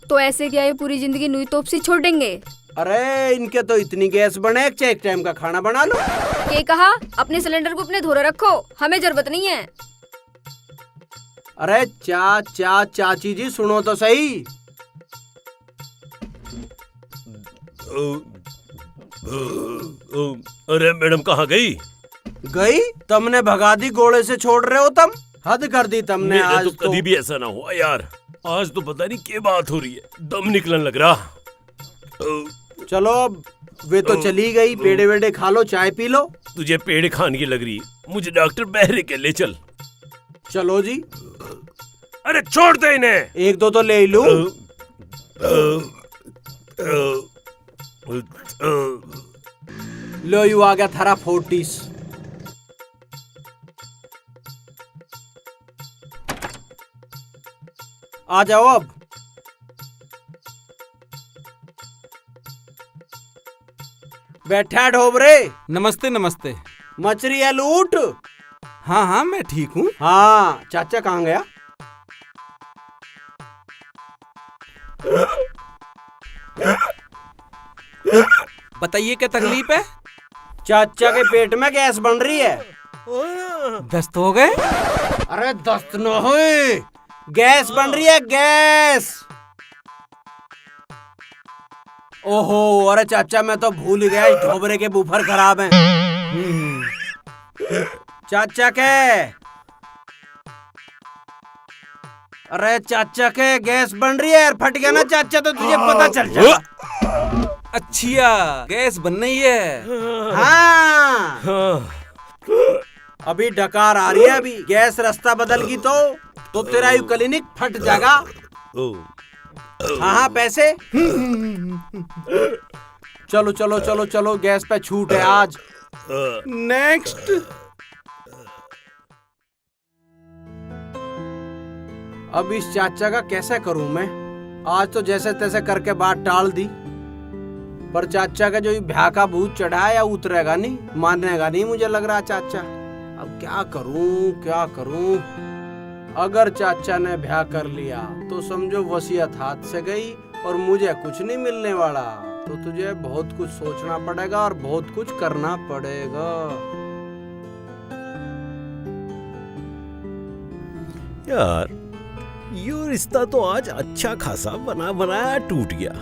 तो ऐसे क्या ये पूरी जिंदगी नुई तोप से छोड़ देंगे? अरे इनके तो इतनी गैस बने, एक टाइम का खाना बना लो। ये कहा, अपने सिलेंडर को अपने धोरे रखो, हमें जरूरत नहीं है। अरे चाची जी सुनो तो सही। अरे मैडम कहाँ गई? गई? तुमने भगा दी गोले से, छोड़ रहे हो तुम? हद कर दी तुमने। मेरे आज तो कभी भी ऐसा ना हुआ यार। आज तो पता नहीं क्या बात हो रही है, दम निकलने लग रहा। चलो अब वे तो चली गई, पेड़े वेड़े खा लो, चाय पी लो। तुझे पेड़ खाने की लग रही है, मुझे डॉक्टर बहरे के ले चल। चलो जी। अरे छोड़ दे इन्हें। एक दो तो ले ही लूं। लो यू आ गया थारा 40। आ जाओ अब। बैठा ढोबरे। नमस्ते नमस्ते। मछली है लूट। हाँ हाँ मैं ठीक हूँ। हाँ चाचा कहाँ गया? बताइए क्या तकलीफ है? चाचा के पेट में गैस बन रही है। दस्त हो गए? अरे दस्त न हुई, गैस बन रही है, गैस। ओहो, अरे चाचा मैं तो भूल ही गया, ढोबरे के बूफर खराब हैं। चाचा के, अरे चाचा के गैस बन रही है यार, फट गया ना चाचा तो तुझे पता चल जाएगा। अच्छा गैस बन रही है। हाँ अभी डकार आ रही है, अभी गैस रास्ता बदल गई तो तेरा यू क्लिनिक फट जाएगा। हाँ पैसे। चलो चलो चलो चलो, गैस पे छूट है आज। नेक्स्ट। अब इस चाचा का कैसे करूं मैं? आज तो जैसे तैसे करके बात टाल दी, पर चाचा का जो ये भ्या का भूत चढ़ा है या उतरेगा नहीं, मानेगा नहीं मुझे लग रहा चाचा। अब क्या करूं? अगर चाचा ने भ्या कर लिया तो समझो वसीयत हाथ से गई और मुझे कुछ नहीं मिलने वाला। तो तुझे बहुत कुछ सोचना पड़ेगा और बहुत कुछ करना पड़ेगा। यार ये रिश्ता तो आज अच्छा खासा बना बनाया टूट गया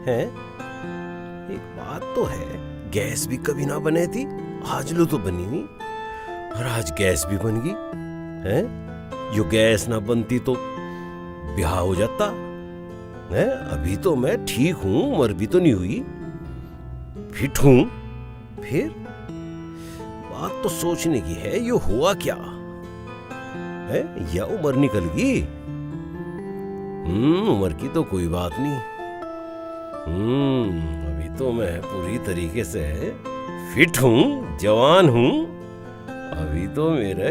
है। एक बात तो है, गैस भी कभी ना बने थी, आज लो तो बनी नहीं, और आज गैस भी बन गई है। यो गैस ना बनती तो ब्याह हो जाता है। अभी तो मैं ठीक हूं, उम्र भी तो नहीं हुई, फिट हूं। फिर बात तो सोचने की है, यो हुआ क्या है? या उम्र निकल गई? उम्र की तो कोई बात नहीं। अभी तो मैं पूरी तरीके से फिट हूँ, जवान हूँ। अभी तो मेरा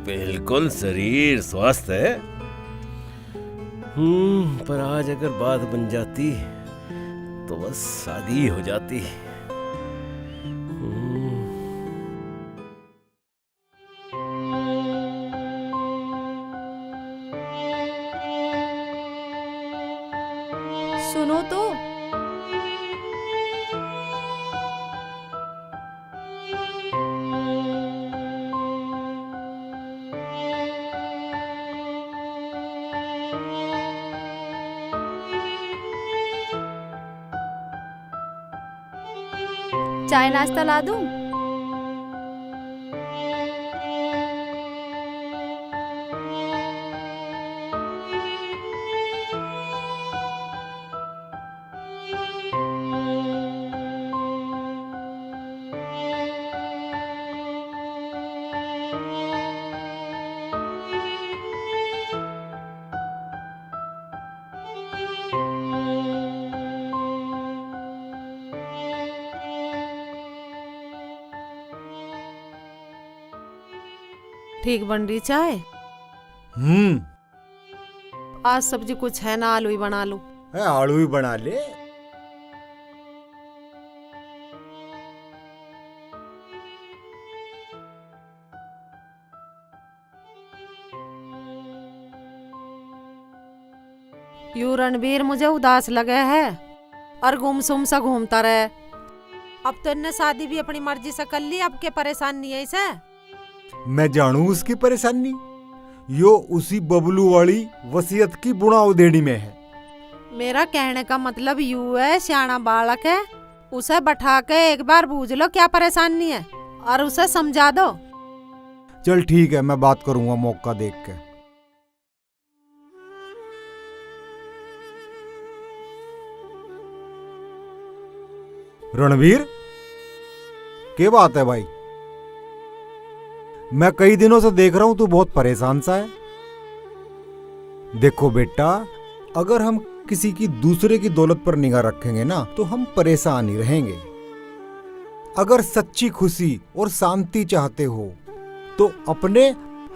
बिल्कुल शरीर स्वस्थ है। पर आज अगर बात बन जाती तो बस शादी हो जाती। सुनो तो। चाय नाश्ता ला दूं? ठीक बन रही चाय? आज सब्जी कुछ है ना, आलू ही बना लो। आलू ही बना ले। यू रणबीर मुझे उदास लगे है और गुमसुम सा घूमता रहे। अब तो इन्हें शादी भी अपनी मर्जी से कर ली, अब के परेशान नहीं है इसे। मैं जानू उसकी परेशानी। यो उसी बबलू वाली वसीयत की बुना उधेड़ी में है। मेरा कहने का मतलब यू है, सियाना बालक है, उसे बैठा के एक बार पूछ लो क्या परेशानी है और उसे समझा दो। चल ठीक है, मैं बात करूंगा मौका देख के। रणवीर, क्या बात है भाई? मैं कई दिनों से देख रहा हूं तू बहुत परेशान सा है। देखो बेटा, अगर हम किसी की दूसरे की दौलत पर निगाह रखेंगे ना तो हम परेशान ही रहेंगे। अगर सच्ची खुशी और शांति चाहते हो तो अपने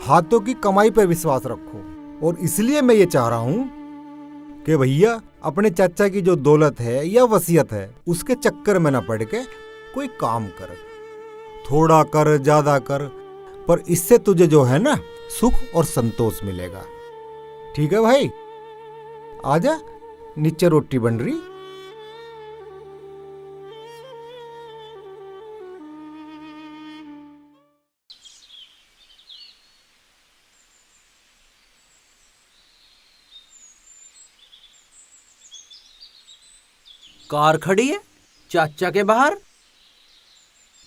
हाथों की कमाई पर विश्वास रखो। और इसलिए मैं ये चाह रहा हूं कि भैया अपने चाचा की जो दौलत है या वसीयत है उसके चक्कर में ना पड़ के कोई काम कर। थोड़ा कर ज्यादा कर, पर इससे तुझे जो है ना सुख और संतोष मिलेगा। ठीक है भाई? आजा, नीचे रोटी बन रही। कार खड़ी है चाचा के बाहर,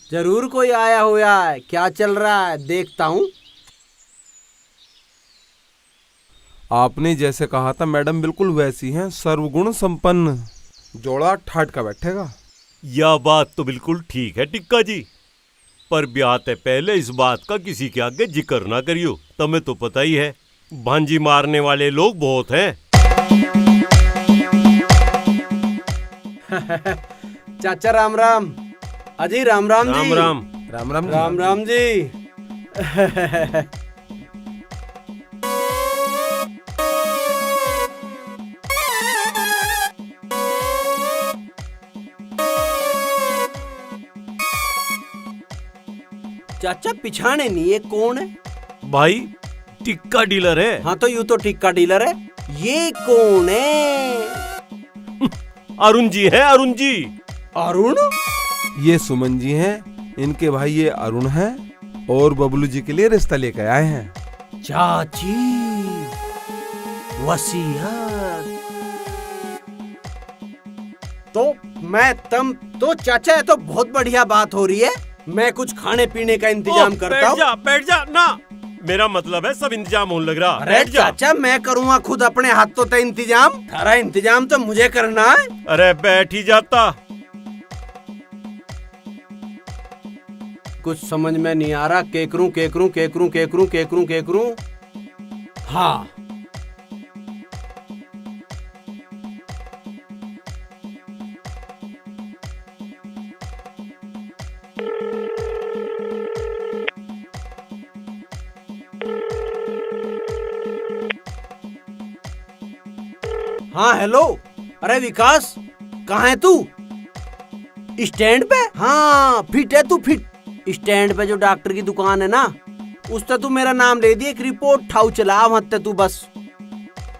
जरूर कोई आया हुआ है। क्या चल रहा है देखता हूँ। आपने जैसे कहा था मैडम बिल्कुल वैसी हैं, सर्वगुण संपन्न। जोड़ा ठाट का बैठेगा। यह बात तो बिल्कुल ठीक है टिक्का जी, पर ब्याह ते पहले इस बात का किसी के आगे जिक्र ना करियो। तुम्हें तो पता ही है भांजी मारने वाले लोग बहुत हैं। चाचा राम राम। अजी राम राम जी। राम राम। राम राम राम राम जी। चाचा पिछाने नहीं, ये कौन है? भाई टिक्का डीलर है। हाँ तो यूं तो टिक्का डीलर है, ये कौन है? अरुण जी है, अरुण जी। अरुण? ये सुमन जी हैं, इनके भाई ये अरुण हैं और बबलू जी के लिए रिश्ता लेकर आए हैं। चाची वसीयत तो मैं तम तो चाचा, है तो बहुत बढ़िया बात हो रही है। मैं कुछ खाने पीने का इंतजाम करता हूँ। बैठ जा ना, मेरा मतलब है सब इंतजाम होने लग रहा। अरे चाचा मैं करूँगा खुद अपने हाथों से इंतजाम, सारा इंतजाम तो मुझे करना है। अरे बैठ ही जाता। कुछ समझ में नहीं आ रहा, केकरूं केकरूं केकरूं केकरूं केकरूं केकरूं। हाँ हाँ हेलो। अरे विकास कहाँ है तू? स्टैंड पे? हाँ फिट है तू, फिट। स्टैंड पे जो डॉक्टर की दुकान है ना, उस तू मेरा नाम ले दिए, एक रिपोर्ट ठाऊ चला मत तू बस।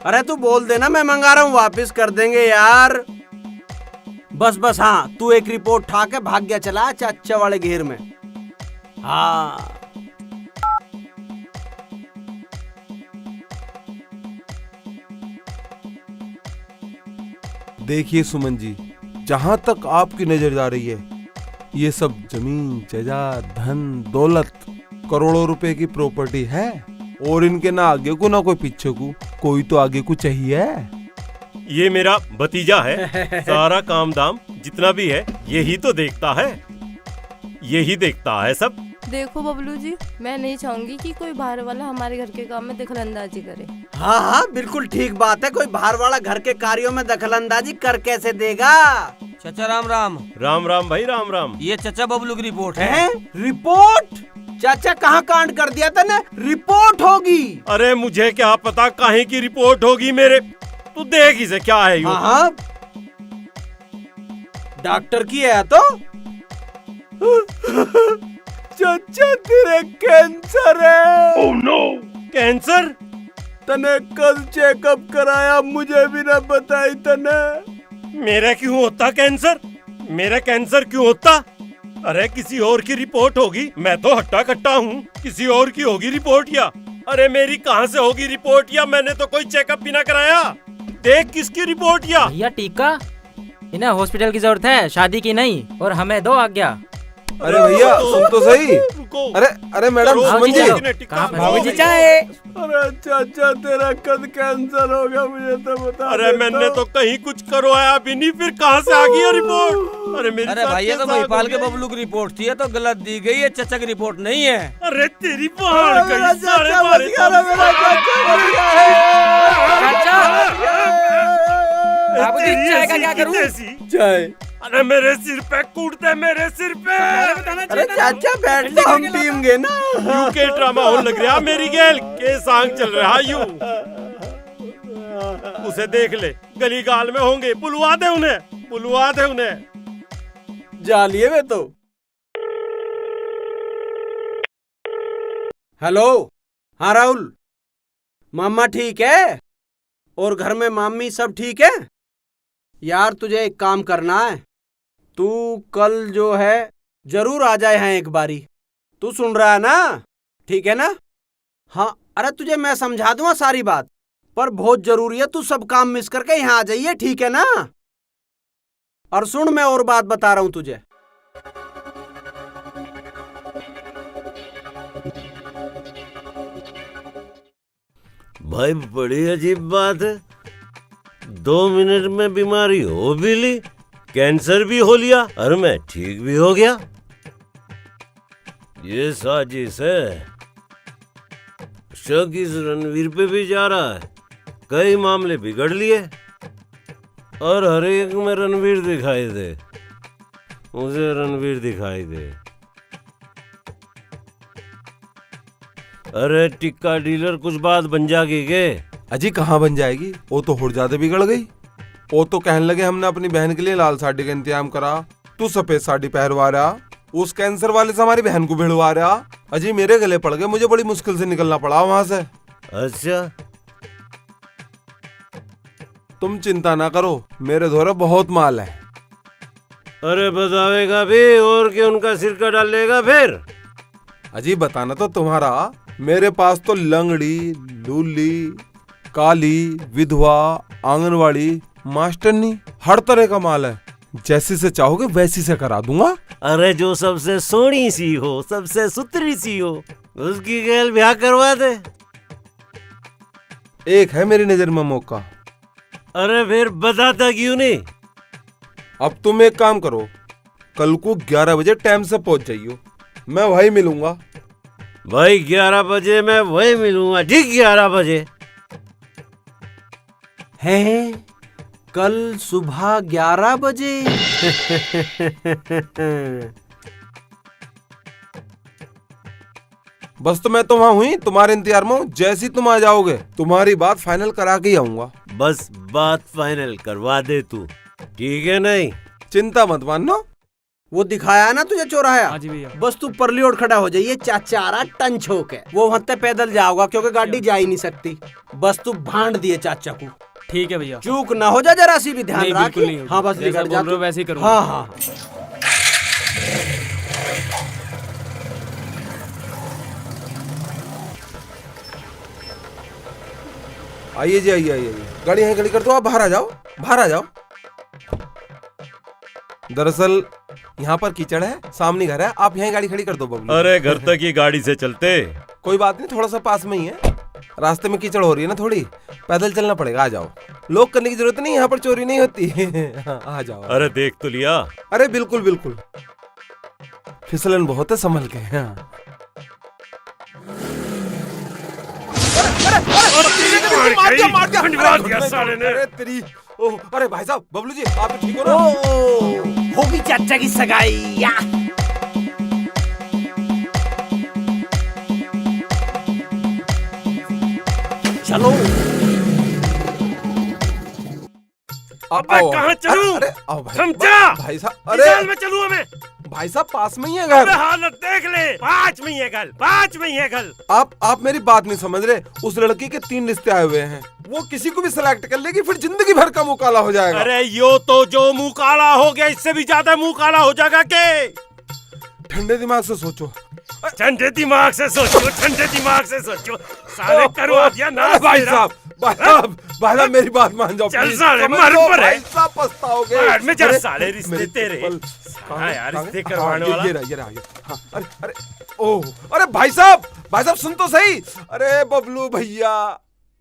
अरे तू बोल देना मैं मंगा रहा हूँ, वापस कर देंगे यार। बस बस हाँ, तू एक रिपोर्ट ठा के भाग गया चला चाचा वाले घेर में। हाँ देखिए सुमन जी, जहाँ तक आपकी नजर जा रही है ये सब जमीन जायदाद धन दौलत करोड़ों रुपए की प्रॉपर्टी है, और इनके ना आगे को ना कोई पीछे को, कोई तो आगे को चाहिए। ये मेरा भतीजा है, सारा काम दाम जितना भी है यही तो देखता है, यही देखता है सब। देखो बबलू जी, मैं नहीं चाहूंगी कि कोई बाहर वाला हमारे घर के काम में दखलंदाजी करे। हाँ हाँ बिल्कुल ठीक बात है, कोई बाहर वाला घर के कार्यों में दखलंदाजी कर कैसे देगा। चाचा राम राम। राम राम भाई राम राम। ये चाचा बबलू की रिपोर्ट है। रिपोर्ट? चाचा कहाँ कांड कर दिया तने? रिपोर्ट होगी। अरे मुझे क्या पता काहे की रिपोर्ट होगी मेरे, तू देख इसे क्या है। हाँ डॉक्टर की है तो चाचा तेरे कैंसर है। Oh no. कैंसर? तने कल चेकअप कराया, मुझे भी ना बताई तने। मेरा क्यों होता कैंसर? मेरा कैंसर क्यों होता? अरे किसी और की रिपोर्ट होगी, मैं तो हट्टा कट्टा हूँ, किसी और की होगी रिपोर्ट। या अरे मेरी कहाँ से होगी रिपोर्ट, या मैंने तो कोई चेकअप भी ना कराया। देख किसकी रिपोर्ट या। भैया टीका, इन्हें हॉस्पिटल की जरूरत है, शादी की नहीं। और हमें दो आज्ञा। अरे भैया सुन तो सही। अरे मैडम सुमन जी, भाभी जी चाय। अरे चाचा तेरा कद कैंसर हो गया, मुझे तो बता। अरे मैंने तो कहीं कुछ करवाया भी नहीं, फिर कहाँ से आ गई रिपोर्ट। अरे मेरी अरे भैया तो महिपाल के बबलू की रिपोर्ट थी, ये तो गलत दी गई है, चाचा की रिपोर्ट नहीं है। अरे तेरी पहाड़ गई सारे मारे। बाबूजी चाय का क्या करूं? चाय। अरे मेरे सिर पे कूटते, मेरे सिर पे। अरे चाचा बैठ तो हम पीएंगे ना। यू के ड्रामा होने लग रहा मेरी गेल के सांग चल रहा यू। उसे देख ले, गली गाल में होंगे, बुलवा दे उन्हें, बुलवा दे उन्हें। जालिए वे तो। हेलो, हाँ राहुल, मामा ठीक है? और घर में मामी सब ठीक है? यार तुझे एक काम करना है, तू कल जो है जरूर आ जाए हैं एक बारी। तू सुन रहा है ना? ठीक है ना? हाँ, अरे तुझे मैं समझा दूंगा सारी बात, पर बहुत जरूरी है, तू सब काम मिस करके यहाँ आ जाइए, ठीक है ना? और सुन, मैं और बात बता रहा हूं तुझे। भाई बड़ी अजीब बात है, 2 मिनट में बीमारी हो भी ली, कैंसर भी हो लिया और मैं ठीक भी हो गया। ये साजिश है। शक इस रणवीर पे भी जा रहा है, कई मामले बिगड़ लिए और हर एक में रणवीर दिखाई दे, मुझे रणवीर दिखाई दे। अरे टिक्का डीलर कुछ बात बन जाएगी के? अजी कहाँ बन जाएगी, वो तो और ज्यादा बिगड़ गई। वो तो कहने लगे हमने अपनी बहन के लिए लाल साड़ी का इंतजाम करा, तू सफेद साड़ी पहनवा रहा, उस कैंसर वाले से हमारी बहन को भिड़वा रहा। अजी मेरे गले पड़ गए, मुझे बड़ी मुश्किल से निकलना पड़ा वहां से। अच्छा, तुम चिंता ना करो, मेरे धोरे बहुत माल है। अरे बतावेगा भी और क्या उनका सिर का डालेगा फिर? अजी बताना तो तुम्हारा, मेरे पास तो लंगड़ी, लूली, काली, विधवा, आंगनवाड़ी, मास्टरनी, हर तरह का माल है। जैसी से चाहोगे वैसी से करा दूंगा। अरे जो सबसे सोनी सी हो, सबसे सुथरी सी हो, उसकी गैल ब्याह करवा दे। एक है मेरी नजर में मौका। अरे फिर बताता क्यों नहीं? अब तुम एक काम करो, कल को 11 बजे टाइम से पहुंच जाइयो, मैं वही मिलूंगा। भाई 11 बजे मैं वही मिलूंगा, ठीक 11 बजे है? कल सुबह 11 बजे? बस तो मैं तो वहाँ हुई, तुम्हारे इंतजार में हूँ। जैसी तुम आ जाओगे तुम्हारी बात फाइनल करा के ही आऊंगा। बस बात फाइनल करवा दे तू, ठीक है? नहीं चिंता मत मानो। वो दिखाया ना तुझे चौराहा? हाँ जी भैया। बस तू परली ओर खड़ा हो जाइए, चाचा टन छोक है, वो वहां तक पैदल जाओगा क्योंकि गाड़ी जा ही नहीं सकती। बस तू भांड दिए चाचा को, ठीक है भैया। चूक ना हो जा, जरा सी भी ध्यान नहीं, रख। बिल्कुल नहीं। हाँ बस जैसा बोल रहे हो वैसे ही करूंगा। हाँ हाँ। आइए जी, आइए आइए, गाड़ी यहीं खड़ी कर दो, आप बाहर आ जाओ, बाहर आ जाओ। दरअसल यहाँ पर कीचड़ है, सामने घर है, आप यहीं गाड़ी खड़ी कर दो बबलू। अरे घर तक ही गाड़ी से चलते। कोई बात नहीं, थोड़ा सा पास में ही है, रास्ते में कीचड़ हो रही है ना थोड़ी, पैदल चलना पड़ेगा। आ जाओ, लोग करने की जरूरत नहीं, यहाँ पर चोरी नहीं होती। हाँ, आ जाओ। अरे देख तो लिया। अरे बिल्कुल बिल्कुल, फिसलन बहुत है, संभल के। हाँ। अरे भाई साहब, बबलू जी आप ठीक हो ना? होगी चाचा की सगाई। चलो अबे कहाँ चलूं? अरे आओ भाई, समझा? भाई साहब, अरे में चलूं मैं? भाई साहब पास में ही है घर। हालत देख ले, 5 में ही है घर, 5 में ही है घर। आप मेरी बात नहीं समझ रहे। उस लड़की के 3 रिश्ते आए हुए हैं, वो किसी को भी सिलेक्ट कर लेगी, फिर जिंदगी भर का मुंह काला हो जाएगा। अरे यो तो जो मुंह काला हो गया, इससे भी ज्यादा मुंह काला हो जाएगा के? ठंडे दिमाग से सोचो, ठंडे दिमाग से सोचो, ठंडे दिमाग से सोचो। साले करवा दिया ना भाई साहब मेरी बात मान जाओ। चल please, साले समझ मर लो, पर है। भाई साहब पछताओगे। बाद में जा अरे, साले रिश्ते मेरे तेरे। चप्पल साला यार रिश्ते हाँ, करवाने वाला। ये रहा। हाँ, अरे ओह, अरे भाई साहब सुन तो सही। अरे बबलू भैया